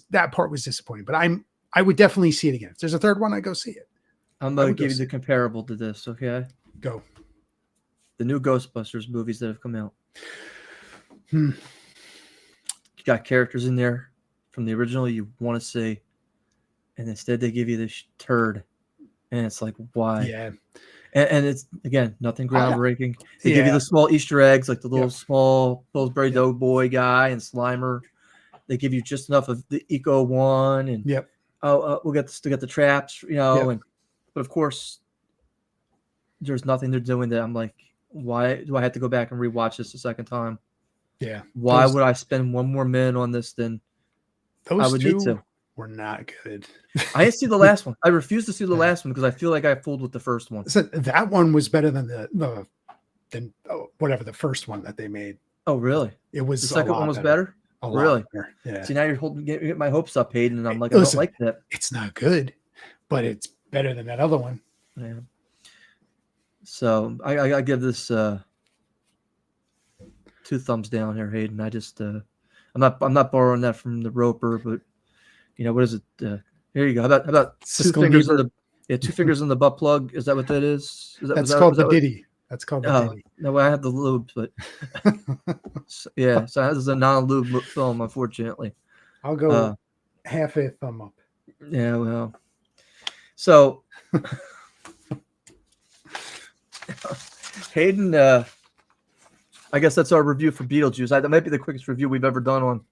Speaker 1: that part was disappointing. But I would definitely see it again. If there's a third one, I'd go see it.
Speaker 2: I'm going to give you the comparable to this, okay?
Speaker 1: Go.
Speaker 2: The new Ghostbusters movies that have come out.
Speaker 1: You
Speaker 2: got characters in there from the original you want to see, and instead they give you this turd. And it's like, why?
Speaker 1: Yeah.
Speaker 2: And it's, again, nothing groundbreaking. They give you the small Easter eggs, like the little small Pillsbury Doughboy guy and Slimer. They give you just enough of the Eco one, and we'll get the traps, and but of course, there's nothing they're doing that I'm like, why do I have to go back and rewatch this a second time?
Speaker 1: Yeah.
Speaker 2: Why would I spend one more minute on this than I would need to?
Speaker 1: Were not good.
Speaker 2: I didn't see the last one. I refuse to see the last one because I feel like I fooled with the first one.
Speaker 1: So that one was better than whatever the first one that they made.
Speaker 2: Oh, really?
Speaker 1: It was
Speaker 2: the second one was better. Really?
Speaker 1: Better. Yeah.
Speaker 2: See, now you're getting my hopes up, Hayden, and I'm like, I don't like that.
Speaker 1: It's not good, but it's better than that other one.
Speaker 2: Yeah. So I give this 2 thumbs down here, Hayden. I just I'm not borrowing that from the Roper, but what is it? Here you go. How about 2 fingers in the 2 fingers in the butt plug? Is that what that is?
Speaker 1: That's called the ditty. That's called the ditty.
Speaker 2: No, I have the lube, but so this is a non-lube film, unfortunately.
Speaker 1: I'll go half a thumb up.
Speaker 2: Yeah, well. So Hayden, I guess that's our review for Beetlejuice. That might be the quickest review we've ever done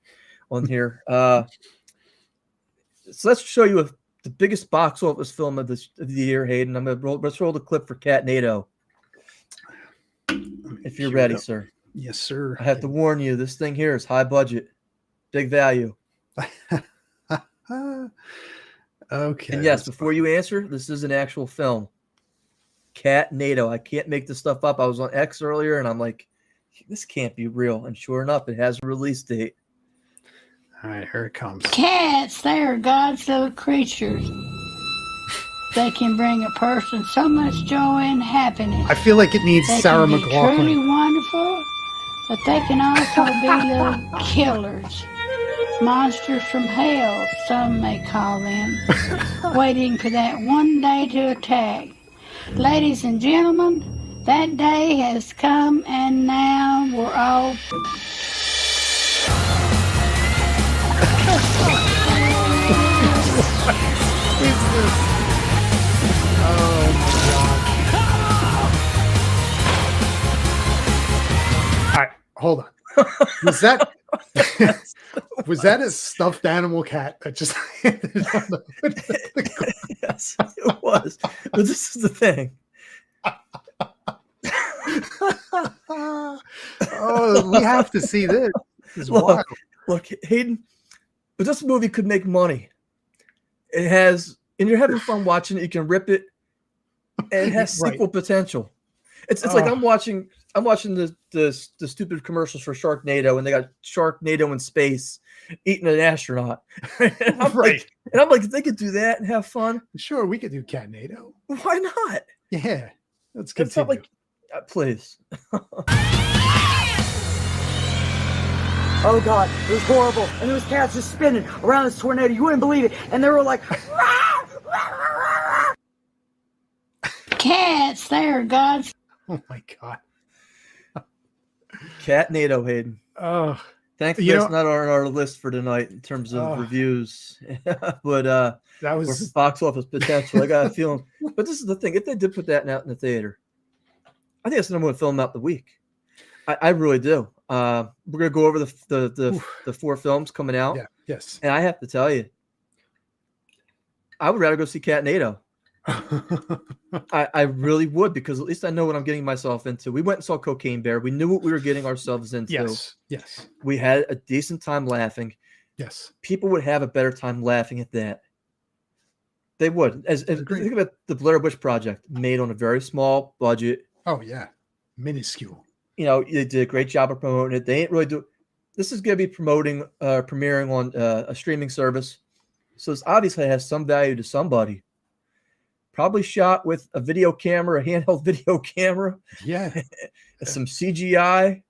Speaker 2: on here. So let's show you the biggest box office film of the year, Hayden. Let's roll the clip for Catnado. If you're ready, sir.
Speaker 1: Yes, sir.
Speaker 2: I have to warn you, this thing here is high budget, big value.
Speaker 1: Okay.
Speaker 2: And yes, before you answer, this is an actual film. Catnado. I can't make this stuff up. I was on X earlier, and I'm like, this can't be real. And sure enough, it has a release date.
Speaker 1: All right, here it comes.
Speaker 3: Cats, they are God's little creatures. They can bring a person so much joy and happiness.
Speaker 1: I feel like it needs
Speaker 3: they
Speaker 1: Sarah
Speaker 3: can be
Speaker 1: McLachlan.
Speaker 3: Truly wonderful, but they can also be little killers. Monsters from hell, some may call them, waiting for that one day to attack. Ladies and gentlemen, that day has come, and now we're all...
Speaker 1: All right, hold on. Was that a stuffed animal cat that just landed on the
Speaker 2: Yes, it was. But this is the thing.
Speaker 1: Oh, we have to see this. This is wild.
Speaker 2: Look, Hayden, but this movie could make money. It has, and you're having fun watching it. You can rip it, and it has sequel potential. It's like I'm watching the stupid commercials for Sharknado, and they got Sharknado in space eating an astronaut. And I'm like, if they could do that and have fun,
Speaker 1: sure, we could do Catnado.
Speaker 2: Why not?
Speaker 1: Yeah, let's
Speaker 2: It's
Speaker 1: continue.
Speaker 2: not like, please.
Speaker 4: Oh God, it was horrible. And there was cats just spinning around this tornado. You wouldn't believe it. And they were like,
Speaker 3: Cats, they are God's...
Speaker 1: Oh my God.
Speaker 2: Catnado, Hayden.
Speaker 1: Oh,
Speaker 2: Thankfully, it's not on our list for tonight in terms of reviews. But
Speaker 1: that was
Speaker 2: box office potential. I got a feeling. But this is the thing. If they did put that out in the theater, I think it's the number one film out the week. I really do. We're gonna go over the 4 films coming out.
Speaker 1: Yeah. Yes.
Speaker 2: And I have to tell you, I would rather go see Catnado. I really would, because at least I know what I'm getting myself into. We went and saw Cocaine Bear. We knew what we were getting ourselves into.
Speaker 1: Yes. Yes.
Speaker 2: We had a decent time laughing.
Speaker 1: Yes.
Speaker 2: People would have a better time laughing at that. They would. As think about the Blair Witch Project, made on a very small budget.
Speaker 1: Oh yeah, minuscule.
Speaker 2: They did a great job of promoting it. They ain't really do. This is going to be premiering on a streaming service. So this obviously has some value to somebody. Probably shot with a video camera, a handheld video camera.
Speaker 1: Yeah.
Speaker 2: Some CGI.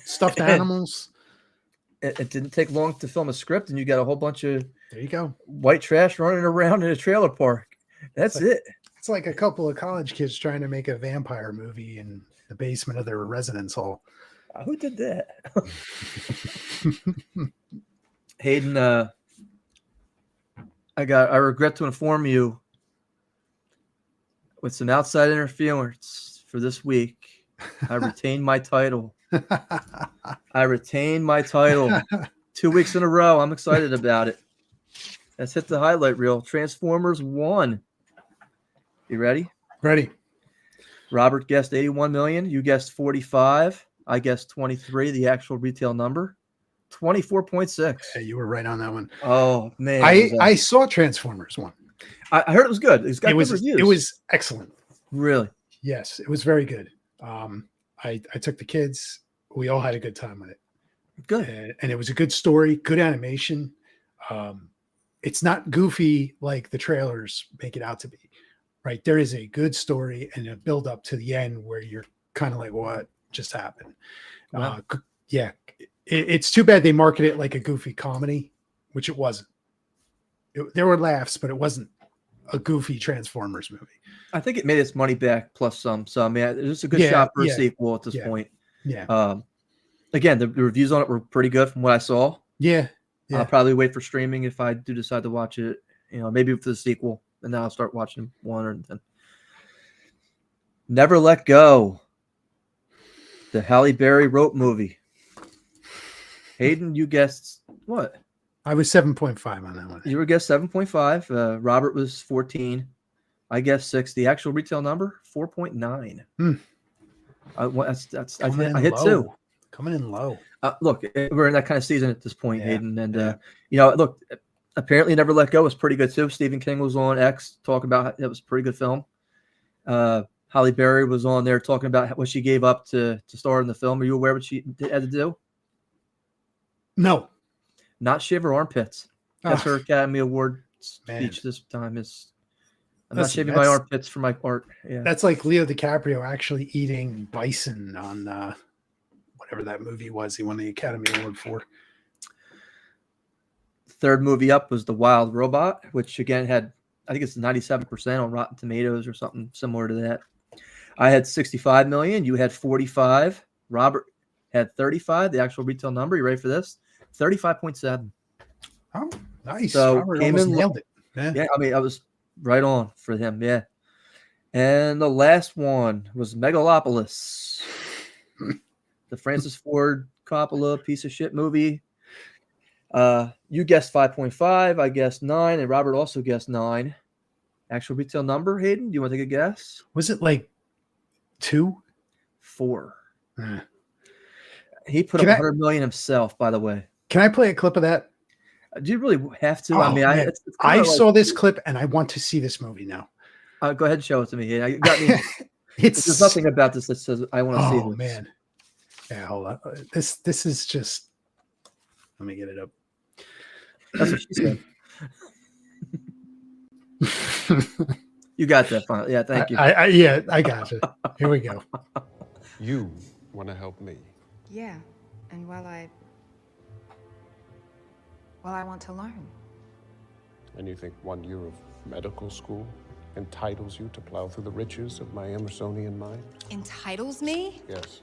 Speaker 1: Stuffed animals.
Speaker 2: It didn't take long to film a script, and you got a whole bunch of
Speaker 1: There you go.
Speaker 2: white trash running around in a trailer park. That's it.
Speaker 1: It's like a couple of college kids trying to make a vampire movie in the basement of their residence hall.
Speaker 2: Who did that? Hayden, I regret to inform you, with some outside interference for this week, I retained my title. I retained my title 2 weeks in a row. I'm excited about it. Let's hit the highlight reel. Transformers 1. You ready?
Speaker 1: Ready.
Speaker 2: Robert guessed 81 million. You guessed 45. I guessed 23, the actual retail number. 24.6.
Speaker 1: Hey, you were right on that one.
Speaker 2: Oh, man.
Speaker 1: I saw Transformers 1.
Speaker 2: I heard it was good. It's got good reviews.
Speaker 1: It was excellent.
Speaker 2: Really?
Speaker 1: Yes, it was very good. I took the kids. We all had a good time with it.
Speaker 2: Good.
Speaker 1: And it was a good story, good animation. It's not goofy like the trailers make it out to be, right? There is a good story and a build up to the end where you're kind of like, what just happened?
Speaker 2: Wow.
Speaker 1: Yeah. It's too bad they market it like a goofy comedy, which it wasn't. There were laughs, but it wasn't a goofy Transformers movie.
Speaker 2: I think it made its money back plus some. So, I mean, it's a good shot for a sequel at this point.
Speaker 1: Yeah.
Speaker 2: Again, the reviews on it were pretty good from what I saw.
Speaker 1: Yeah.
Speaker 2: I'll probably wait for streaming if I do decide to watch it. Maybe for the sequel, and then I'll start watching one or then. Never Let Go. The Halle Berry rope movie. Hayden, you guessed what?
Speaker 1: I was 7.5 on that one.
Speaker 2: You were guessed 7.5. Robert was 14. I guessed 6. The actual retail number 4.9. I hit 2.
Speaker 1: Coming in low.
Speaker 2: Look, we're in that kind of season at this point, Hayden, and look, apparently Never Let Go was pretty good too. Stephen King was on X talking about it was a pretty good film. Halle Berry was on there talking about what she gave up to star in the film. Are you aware what she had to do?
Speaker 1: No.
Speaker 2: Not shave her armpits. That's her Academy Award speech this time. I'm not shaving my armpits for my art. Yeah,
Speaker 1: that's like Leo DiCaprio actually eating bison on whatever that movie was he won the Academy Award for.
Speaker 2: Third movie up was The Wild Robot, which again had, I think it's 97% on Rotten Tomatoes or something similar to that. I had 65 million. You had 45. Robert had 35. The actual retail number. You ready for this? 35.7.
Speaker 1: Oh, nice.
Speaker 2: So
Speaker 1: Robert
Speaker 2: came in
Speaker 1: nailed it.
Speaker 2: Yeah, I mean, I was right on for him. Yeah. And the last one was Megalopolis, the Francis Ford Coppola piece of shit movie. You guessed 5.5. I guessed 9, and Robert also guessed 9. Actual retail number, Hayden? Do you want to take a guess?
Speaker 1: Was it like 2?
Speaker 2: 4. He put up 100 million himself, by the way.
Speaker 1: Can I play a clip of that?
Speaker 2: Do you really have to?
Speaker 1: Oh,
Speaker 2: I mean,
Speaker 1: I saw this clip and I want to see this movie now.
Speaker 2: Go ahead and show it to me. Yeah, you got me. There's nothing about this that says I want to see this.
Speaker 1: Oh man. Yeah, hold on. This is just. Let me get it up.
Speaker 2: That's what she said. You got that finally. Yeah, thank you.
Speaker 1: I got it. Here we go.
Speaker 5: You want to help me?
Speaker 6: Yeah, and while I want to learn.
Speaker 5: And you think 1 year of medical school entitles you to plow through the riches of my Emersonian mind?
Speaker 6: Entitles me?
Speaker 5: Yes.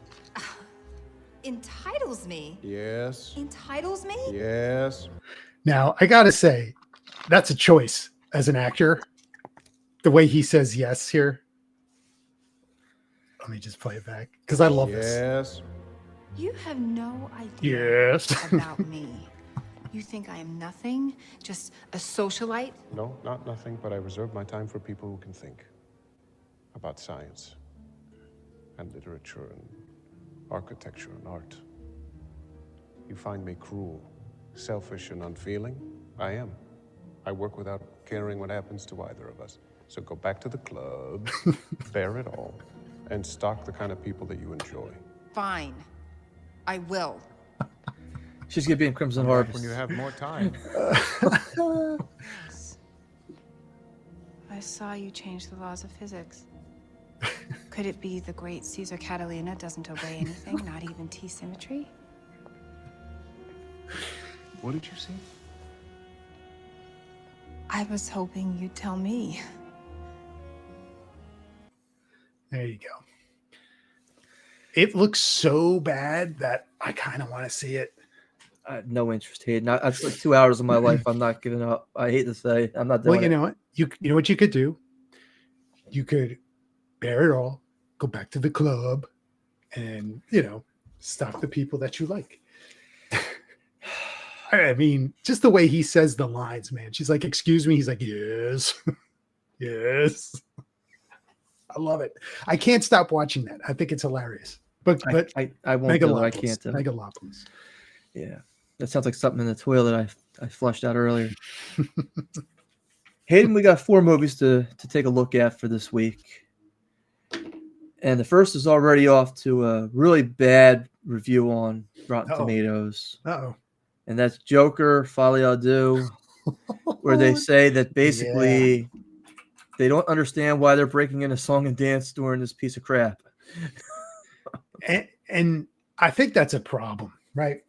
Speaker 6: Entitles me?
Speaker 5: Yes.
Speaker 6: Entitles me?
Speaker 5: Yes.
Speaker 1: Now, I got to say, that's a choice as an actor. The way he says yes here. Let me just play it back because I love this.
Speaker 5: Yes.
Speaker 6: You have no idea
Speaker 1: Yes.
Speaker 6: about me. You think I am nothing? Just a socialite?
Speaker 5: No, not nothing, but I reserve my time for people who can think about science and literature and architecture and art. You find me cruel, selfish, and unfeeling? I am. I work without caring what happens to either of us. So go back to the club, bear it all, and stock the kind of people that you enjoy.
Speaker 6: Fine. I will.
Speaker 2: She's gonna be in Crimson Harvest.
Speaker 5: When you have more time.
Speaker 6: I saw you change the laws of physics. Could it be the great Caesar Catalina doesn't obey anything, not even T-symmetry?
Speaker 5: What did you see?
Speaker 6: I was hoping you'd tell me.
Speaker 1: There you go. It looks so bad that I kind of want to see it.
Speaker 2: I have no interest, Hayden. That's like 2 hours of my life I'm not giving up. I hate to say, I'm not doing
Speaker 1: Well, you
Speaker 2: it.
Speaker 1: know what? You know what you could do? You could bear it all, go back to the club, and, stalk the people that you like. I mean, just the way he says the lines, man. She's like, "Excuse me." He's like, "Yes." Yes. I love it. I can't stop watching that. I think it's hilarious. But
Speaker 2: I won't do it. I
Speaker 1: Megalopolis.
Speaker 2: can't do it.
Speaker 1: Megalopolis.
Speaker 2: Yeah. That sounds like something in the toilet I flushed out earlier. Hayden, we got 4 movies to take a look at for this week. And the first is already off to a really bad review on Rotten Tomatoes.
Speaker 1: Uh-oh.
Speaker 2: And that's Joker, Folie à Deux, where they say that basically they don't understand why they're breaking into song and dance during this piece of crap.
Speaker 1: And I think that's a problem, right?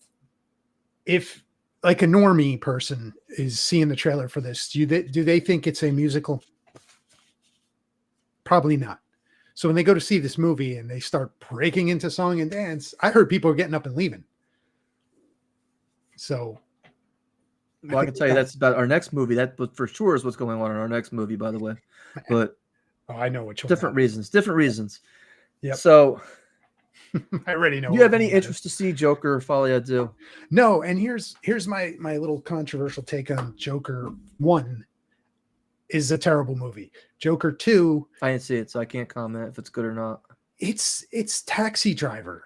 Speaker 1: If like a normie person is seeing the trailer for this, do they think it's a musical? Probably not. So when they go to see this movie and they start breaking into song and dance, I heard people are getting up and leaving. So,
Speaker 2: well, I can tell you that's about our next movie. That for sure is what's going on in our next movie, by the way. But
Speaker 1: I know which one.
Speaker 2: Different reasons.
Speaker 1: Yep.
Speaker 2: So
Speaker 1: I already know.
Speaker 2: Do you have any interest to see Joker or Folie à Deux?
Speaker 1: No, and here's my little controversial take on Joker 1 is a terrible movie. Joker 2,
Speaker 2: I didn't see it, so I can't comment if it's good or not.
Speaker 1: It's Taxi Driver.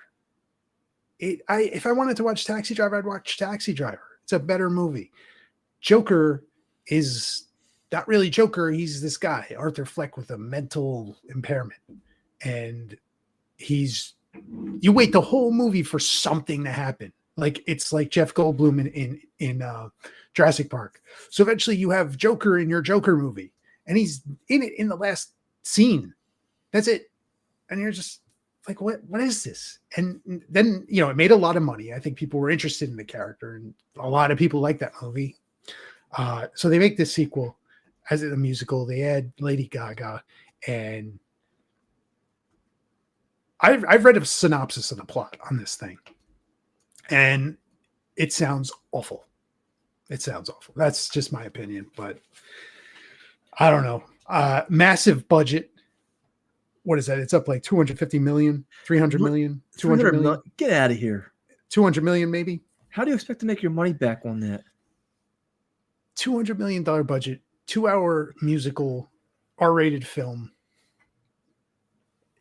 Speaker 1: If I wanted to watch Taxi Driver, I'd watch Taxi Driver. It's a better movie. Joker is not really Joker. He's this guy, Arthur Fleck, with a mental impairment. And you wait the whole movie for something to happen. Like it's like Jeff Goldblum in Jurassic Park. So eventually you have Joker in your Joker movie, and he's in it in the last scene. That's it. And you're just like, what is this? And then, it made a lot of money. I think people were interested in the character, and a lot of people like that movie. So they make this sequel as a musical. They add Lady Gaga, and I've read a synopsis of the plot on this thing, and it sounds awful. It sounds awful. That's just my opinion, but I don't know. Massive budget. What is that? It's up like 250 million, 300 million, 200 million.
Speaker 2: Get out of here.
Speaker 1: 200 million, maybe.
Speaker 2: How do you expect to make your money back on that?
Speaker 1: $200 million budget, 2-hour musical, R-rated film.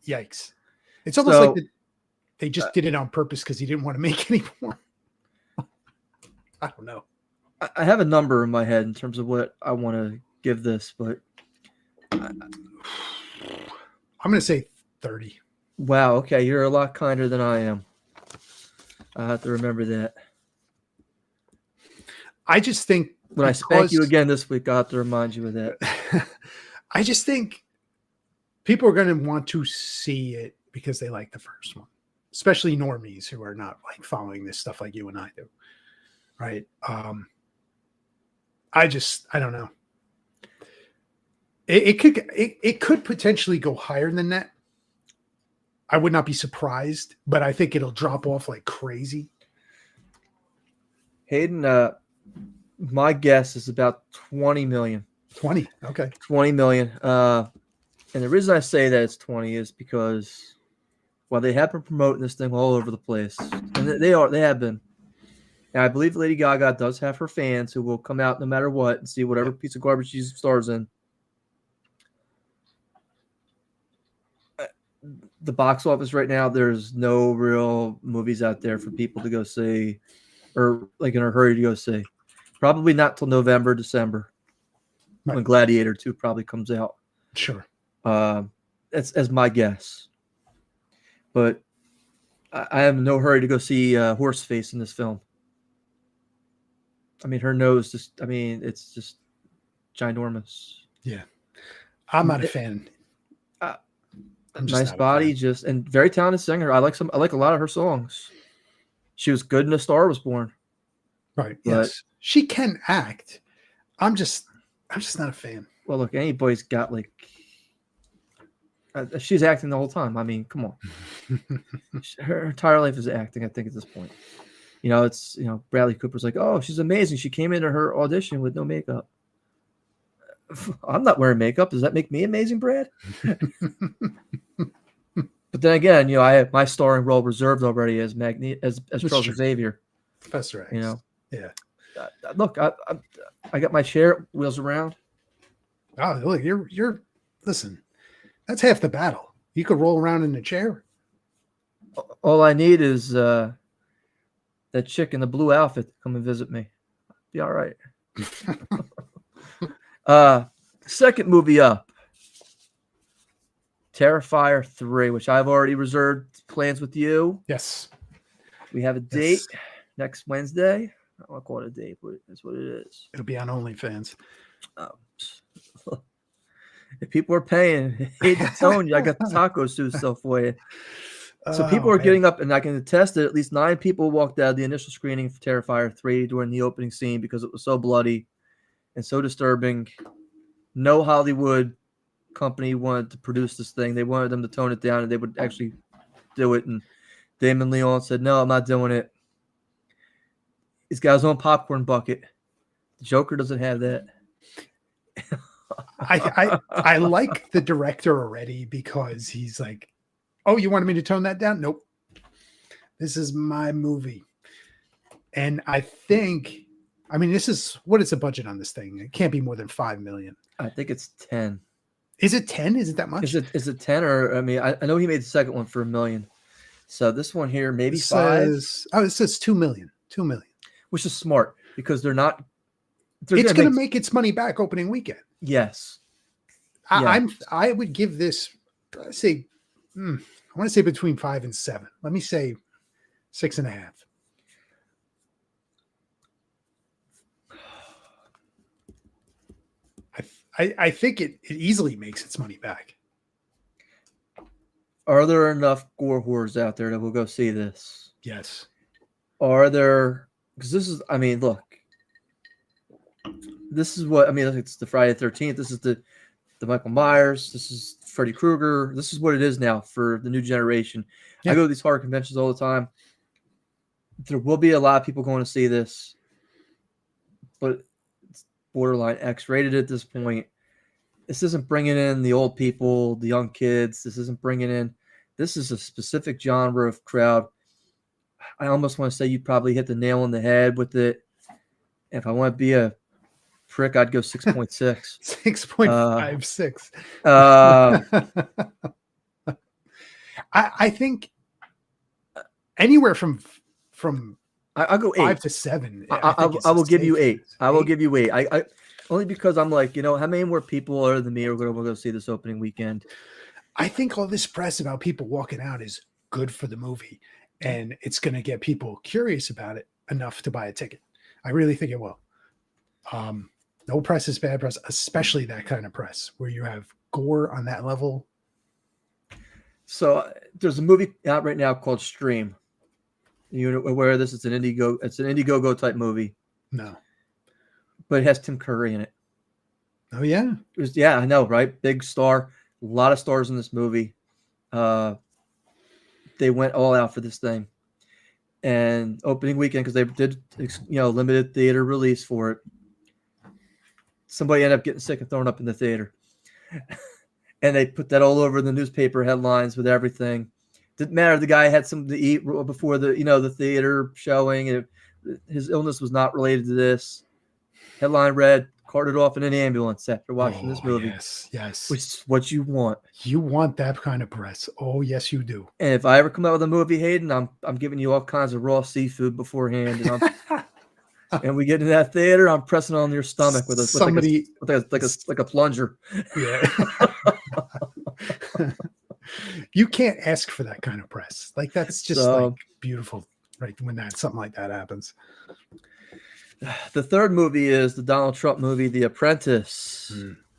Speaker 1: Yikes. It's almost like they just did it on purpose because he didn't want to make any more. I don't know.
Speaker 2: I have a number in my head in terms of what I want to give this, but
Speaker 1: I'm going to say 30.
Speaker 2: Wow. Okay. You're a lot kinder than I am. I have to remember that.
Speaker 1: I just think
Speaker 2: when I spank you again this week, I have to remind you of that.
Speaker 1: I just think people are going to want to see it because they like the first one, especially normies who are not like following this stuff like you and I do. Right. I don't know. It could potentially go higher than that. I would not be surprised, but I think it'll drop off like crazy.
Speaker 2: Hayden, my guess is about 20 million.
Speaker 1: 20. Okay.
Speaker 2: 20 million. And the reason I say that it's 20 is because while they have been promoting this thing all over the place, and they have been. And I believe Lady Gaga does have her fans who will come out no matter what and see whatever piece of garbage she stars in. The box office right now, there's no real movies out there for people to go see or like in a hurry to go see. Probably not till November, December, when Gladiator 2 probably comes out.
Speaker 1: Sure.
Speaker 2: That's as my guess. But I am in no hurry to go see Horseface in this film. I mean, her nose it's just ginormous.
Speaker 1: Yeah. I'm not a fan. I'm just
Speaker 2: Nice
Speaker 1: not a
Speaker 2: body,
Speaker 1: fan.
Speaker 2: just and very talented singer. I like a lot of her songs. She was good in A Star Was Born.
Speaker 1: Right.
Speaker 2: But-
Speaker 1: Yes. She can act. I'm just not a fan.
Speaker 2: Well, look, anybody's got like. She's acting the whole time. I mean, come on. Her entire life is acting, I think, at this point. You know, it's, you know, Bradley Cooper's like, oh, she's amazing. She came into her audition with no makeup. I'm not wearing makeup. Does that make me amazing, Brad? But then again, you know, I have my starring role reserved already as Charles
Speaker 1: true.
Speaker 2: Xavier.
Speaker 1: Professor X.
Speaker 2: You know,
Speaker 1: Yeah.
Speaker 2: Look, I got my chair wheels around.
Speaker 1: Oh, look, you're listen. That's half the battle. You could roll around in a chair.
Speaker 2: All I need is that chick in the blue outfit to come and visit me. Be all right. Second movie up, Terrifier 3, which I've already reserved plans with you.
Speaker 1: Yes.
Speaker 2: We have a date
Speaker 1: Yes.
Speaker 2: next Wednesday. I don't want to call it a date, but that's what it is.
Speaker 1: It'll be on OnlyFans.
Speaker 2: If people are paying, I hate to tell you, I got the taco soup stuff for you. So people
Speaker 1: Oh,
Speaker 2: are
Speaker 1: man.
Speaker 2: getting up, and I can attest that at least 9 people walked out of the initial screening for Terrifier 3 during the opening scene because it was so bloody and so disturbing. No Hollywood company wanted to produce this thing. They wanted them to tone it down, and they would actually do it. And Damon Leone said, no, I'm not doing it. He's got his own popcorn bucket. The Joker doesn't have that.
Speaker 1: I like the director already because he's like, oh, you wanted me to tone that down? Nope. This is my movie. And I think, I mean, this is, what is the budget on this thing? It can't be more than 5 million.
Speaker 2: I think it's 10.
Speaker 1: Is it 10? Is it that much?
Speaker 2: Is it 10 or, I mean, I know he made the second one for $1 million. So this one here, maybe
Speaker 1: It
Speaker 2: 5,
Speaker 1: says, oh, it says 2 million. 2 million.
Speaker 2: which is smart because they're
Speaker 1: It's going to make its money back opening weekend.
Speaker 2: Yes. Yeah.
Speaker 1: I would give this, say, I want to say between 5 and 7. Let me say 6.5. I think it easily makes its money back.
Speaker 2: Are there enough gore whores out there that will go see this?
Speaker 1: Yes.
Speaker 2: Are there, because this is, I mean, look, this is what, I mean, it's the Friday the 13th. This is the Michael Myers. This is Freddy Krueger. This is what it is now for the new generation.
Speaker 1: Yeah.
Speaker 2: I go to these horror conventions all the time. There will be a lot of people going to see this, but it's borderline X-rated at this point. This isn't bringing in the old people, the young kids. This isn't bringing in, this is a specific genre of crowd. I almost want to say you'd probably hit the nail on the head with it. If I want to be a prick, I'd go 6.6.
Speaker 1: 6.56. I think anywhere from
Speaker 2: I'll go 8.
Speaker 1: 5 to 7.
Speaker 2: I will give you 8. I will
Speaker 1: 8.
Speaker 2: give you 8. I only because I'm like, you know, how many more people other than me are going to go see this opening weekend?
Speaker 1: I think all this press about people walking out is good for the movie, and it's going to get people curious about it enough to buy a ticket. I really think it will. No press is bad press, especially that kind of press where you have gore on that level.
Speaker 2: So there's a movie out right now called Stream. You know where this is an Indiegogo type movie,
Speaker 1: No.
Speaker 2: but it has Tim Curry in it.
Speaker 1: Oh yeah.
Speaker 2: Yeah, I know, right? Big star, a lot of stars in this movie. They went all out for this thing, and opening weekend because they did, limited theater release for it. Somebody ended up getting sick and thrown up in the theater, and they put that all over the newspaper headlines with everything. Didn't matter. The guy had something to eat before the theater showing, and his illness was not related to this. Headline read, carted off in an ambulance after watching this movie.
Speaker 1: Yes.
Speaker 2: Which is what you want.
Speaker 1: You want that kind of press. Oh, yes, you do.
Speaker 2: And if I ever come out with a movie, Hayden, I'm giving you all kinds of raw seafood beforehand, and we get into that theater, I'm pressing on your stomach with a plunger.
Speaker 1: Yeah. You can't ask for that kind of press. Like that's just like beautiful, right? When something like that happens.
Speaker 2: The third movie is the Donald Trump movie, The Apprentice.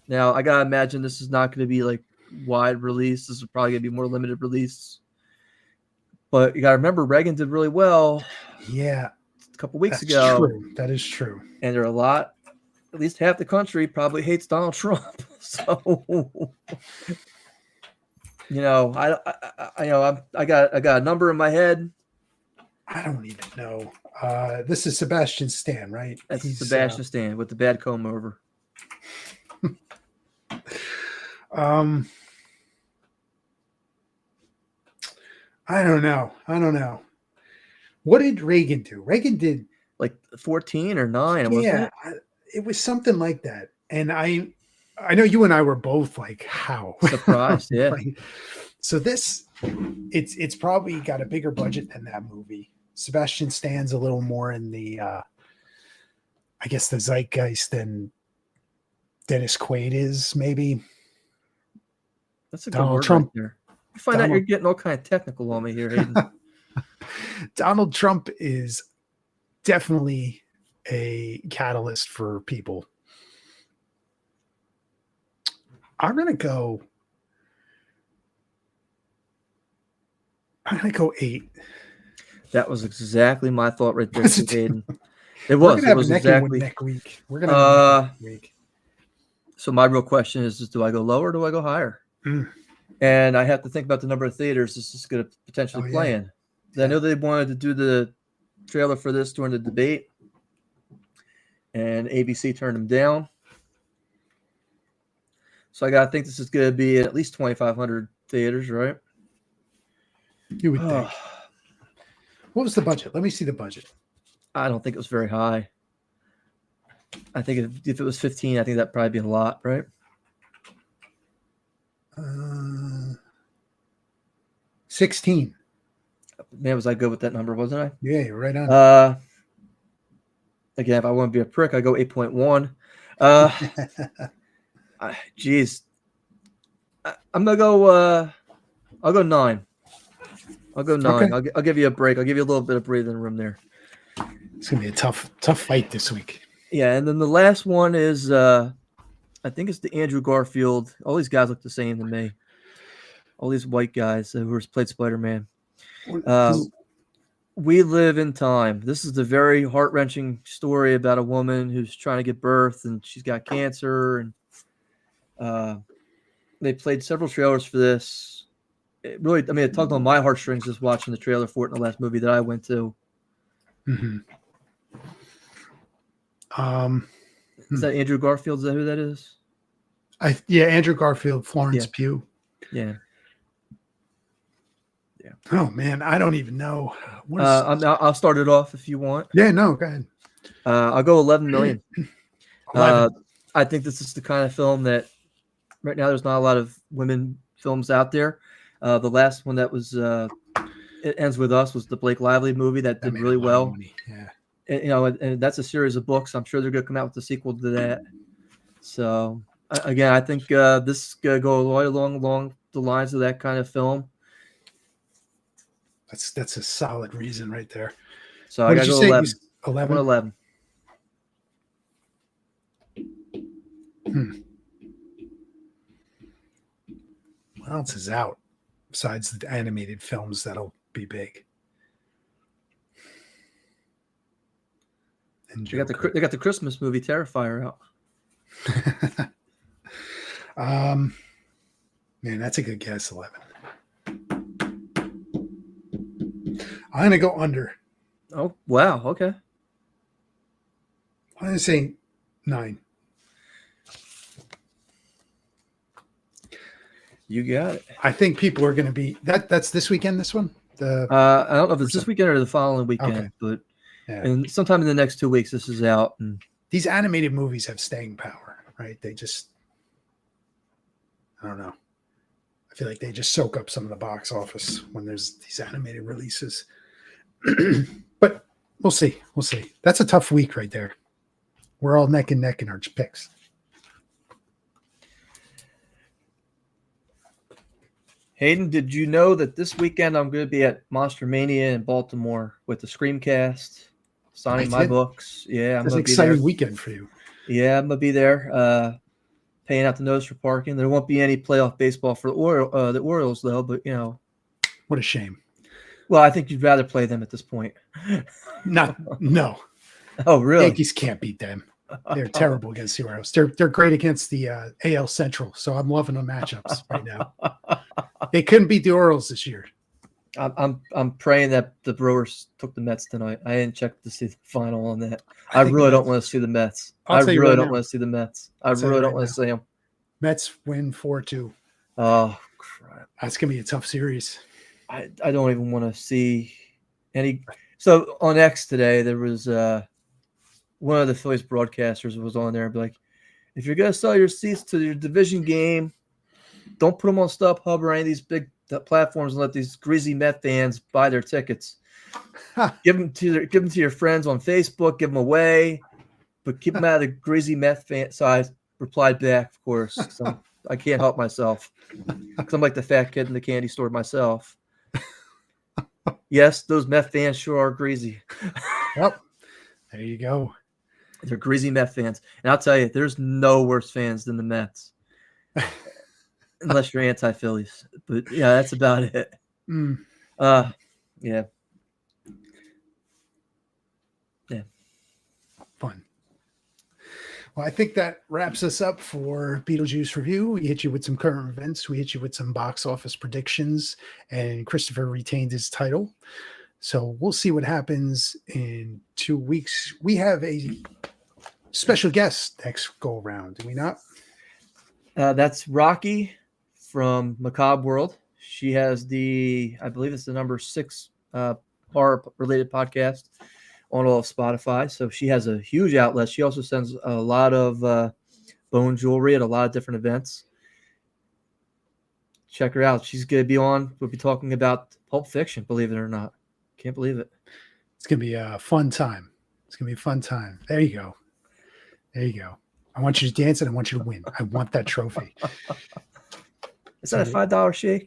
Speaker 2: Now I gotta imagine this is not going to be like wide release. This is probably going to be more limited release. But you gotta remember, Reagan did really well.
Speaker 1: Yeah,
Speaker 2: A couple weeks
Speaker 1: that's
Speaker 2: ago.
Speaker 1: true. That is true.
Speaker 2: And there are a lot, at least half the country probably hates Donald Trump. So, I got a number in my head.
Speaker 1: I don't even know. This is Sebastian Stan, right?
Speaker 2: That's Sebastian Stan with the bad comb over.
Speaker 1: I don't know. What did Reagan do? Reagan did
Speaker 2: like 14 or 9, wasn't it?
Speaker 1: It was something like that. And I know you and I were both like, how?
Speaker 2: Surprised, yeah.
Speaker 1: Like, so this, it's probably got a bigger budget than that movie. Sebastian Stan's a little more in the, I guess, the zeitgeist than Dennis Quaid is, maybe.
Speaker 2: That's a good
Speaker 1: Donald
Speaker 2: word
Speaker 1: Trump.
Speaker 2: right there. You find out you're getting all kind of technical on me here, Hayden.
Speaker 1: Donald Trump is definitely a catalyst for people. I'm gonna go 8.
Speaker 2: That was exactly my thought right there, Hayden. It
Speaker 1: We're
Speaker 2: was.
Speaker 1: gonna
Speaker 2: It
Speaker 1: have
Speaker 2: was
Speaker 1: a
Speaker 2: exactly.
Speaker 1: neck week. We're gonna have a neck week.
Speaker 2: So my real question is do I go lower or do I go higher? And I have to think about the number of theaters this is going to potentially play in. I know they wanted to do the trailer for this during the debate, and ABC turned them down. So I got to think this is going to be at least 2,500 theaters, right?
Speaker 1: You would think. What was the budget? Let me see the budget.
Speaker 2: I don't think it was very high. I think if it was 15, I think that'd probably be a lot, right?
Speaker 1: 16.
Speaker 2: Man, was I good with that number, wasn't I?
Speaker 1: Yeah, you're right on.
Speaker 2: Again, if I want to be a prick, I go 8.1. Geez. I'm going to go, I'll go 9. I'll go 9.
Speaker 1: Okay.
Speaker 2: I'll give you a break. I'll give you a little bit of breathing room there.
Speaker 1: It's going to be a tough fight this week.
Speaker 2: Yeah, and then the last one is, I think it's the Andrew Garfield. All these guys look the same to me. All these white guys who played Spider-Man. We Live in Time. This is the very heart-wrenching story about a woman who's trying to give birth, and she's got cancer. And they played several trailers for this. It really, it tugged on my heartstrings just watching the trailer for it in the last movie that I went to.
Speaker 1: Mm-hmm.
Speaker 2: Is that Andrew Garfield? Is that who that is?
Speaker 1: Andrew Garfield, Florence Pugh.
Speaker 2: Yeah.
Speaker 1: Oh man, I don't even know.
Speaker 2: I'll start it off if you want.
Speaker 1: Yeah, no, go ahead.
Speaker 2: I'll go 11 million.
Speaker 1: 11.
Speaker 2: I think this is the kind of film that right now there's not a lot of women films out there. The last one that was It Ends With Us was the Blake Lively movie that did really well.
Speaker 1: Yeah.
Speaker 2: And that's a series of books. I'm sure they're going to come out with a sequel to that. So again, I think this is going to go right along the lines of that kind of film.
Speaker 1: That's a solid reason right there.
Speaker 2: So I got to go 11.
Speaker 1: 11?
Speaker 2: 11.
Speaker 1: What else is out besides the animated films that'll be big? And
Speaker 2: They got the Christmas movie Terrifier out.
Speaker 1: Man, that's a good guess. 11. I'm gonna go under.
Speaker 2: Oh wow! Okay.
Speaker 1: I'm gonna say 9.
Speaker 2: You got it.
Speaker 1: I think people are gonna be that's this weekend. This one.
Speaker 2: I don't know if it's this weekend or the following weekend, but and sometime in the next 2 weeks this is out. And
Speaker 1: these animated movies have staying power, right? They just, I don't know. I feel like they just soak up some of the box office when there's these animated releases. But we'll see. We'll see. That's a tough week right there. We're all neck and neck in our picks.
Speaker 2: Hayden, did you know that this weekend I'm going to be at Monster Mania in Baltimore with the Screamcast, signing my books? Yeah, I'm
Speaker 1: That's
Speaker 2: going
Speaker 1: an
Speaker 2: to be there.
Speaker 1: exciting weekend for you.
Speaker 2: Yeah, I'm going to be there. paying out the nose for parking. There won't be any playoff baseball for the Orioles, though. But
Speaker 1: What a shame.
Speaker 2: well, I think you'd rather play them at this point.
Speaker 1: No.
Speaker 2: Oh, really?
Speaker 1: Yankees can't beat them. They're terrible against the Orioles. They're great against the AL Central. So I'm loving the matchups right now. They couldn't beat the Orioles this year.
Speaker 2: I'm praying that the Brewers took the Mets tonight. I didn't check to see the final on that. I really don't want to see the Mets. I really don't want to see the Mets. I really don't want to see them.
Speaker 1: Mets win 4-2.
Speaker 2: Oh, crap.
Speaker 1: That's gonna be a tough series.
Speaker 2: I don't even want to see any. So on X today, there was one of the Phillies broadcasters was on there and be like, if you're gonna sell your seats to your division game, don't put them on StubHub or any of these big platforms and let these greasy Met fans buy their tickets. Give them to your friends on Facebook. Give them away, but keep them out of the greasy Met fan. So I replied back, of course. So I can't help myself because I'm like the fat kid in the candy store myself. Yes, those Met fans sure are greasy.
Speaker 1: Yep. There you go.
Speaker 2: They're greasy Met fans, and I'll tell you, there's no worse fans than the Mets. Unless you're anti-Phillies. But yeah, that's about it. Yeah. Yeah.
Speaker 1: Fun. Well, I think that wraps us up for Beetlejuice Review. We hit you with some current events. We hit you with some box office predictions, and Christopher retained his title. So we'll see what happens in 2 weeks. We have a special guest next go around, do we not?
Speaker 2: That's Rocky from Macabre World. She has I believe it's the number 6 horror related podcast on all of Spotify. So she has a huge outlet. She also sends a lot of bone jewelry at a lot of different events. Check her out. She's going to be on. We'll be talking about Pulp Fiction, believe it or not. Can't believe it.
Speaker 1: It's going to be a fun time. It's going to be a fun time. There you go. There you go. I want you to dance and I want you to win. I want that trophy.
Speaker 2: Is that a $5 shake?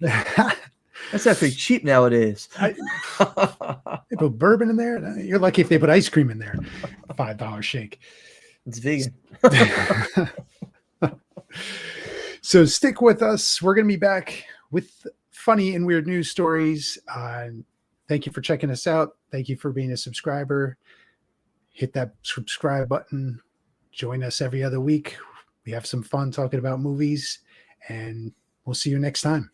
Speaker 2: That's actually cheap nowadays.
Speaker 1: They put bourbon in there. You're lucky if they put ice cream in there. $5 shake.
Speaker 2: It's vegan.
Speaker 1: So stick with us. We're going to be back with funny and weird news stories. Thank you for checking us out. Thank you for being a subscriber. Hit that subscribe button. Join us every other week. We have some fun talking about movies, and we'll see you next time.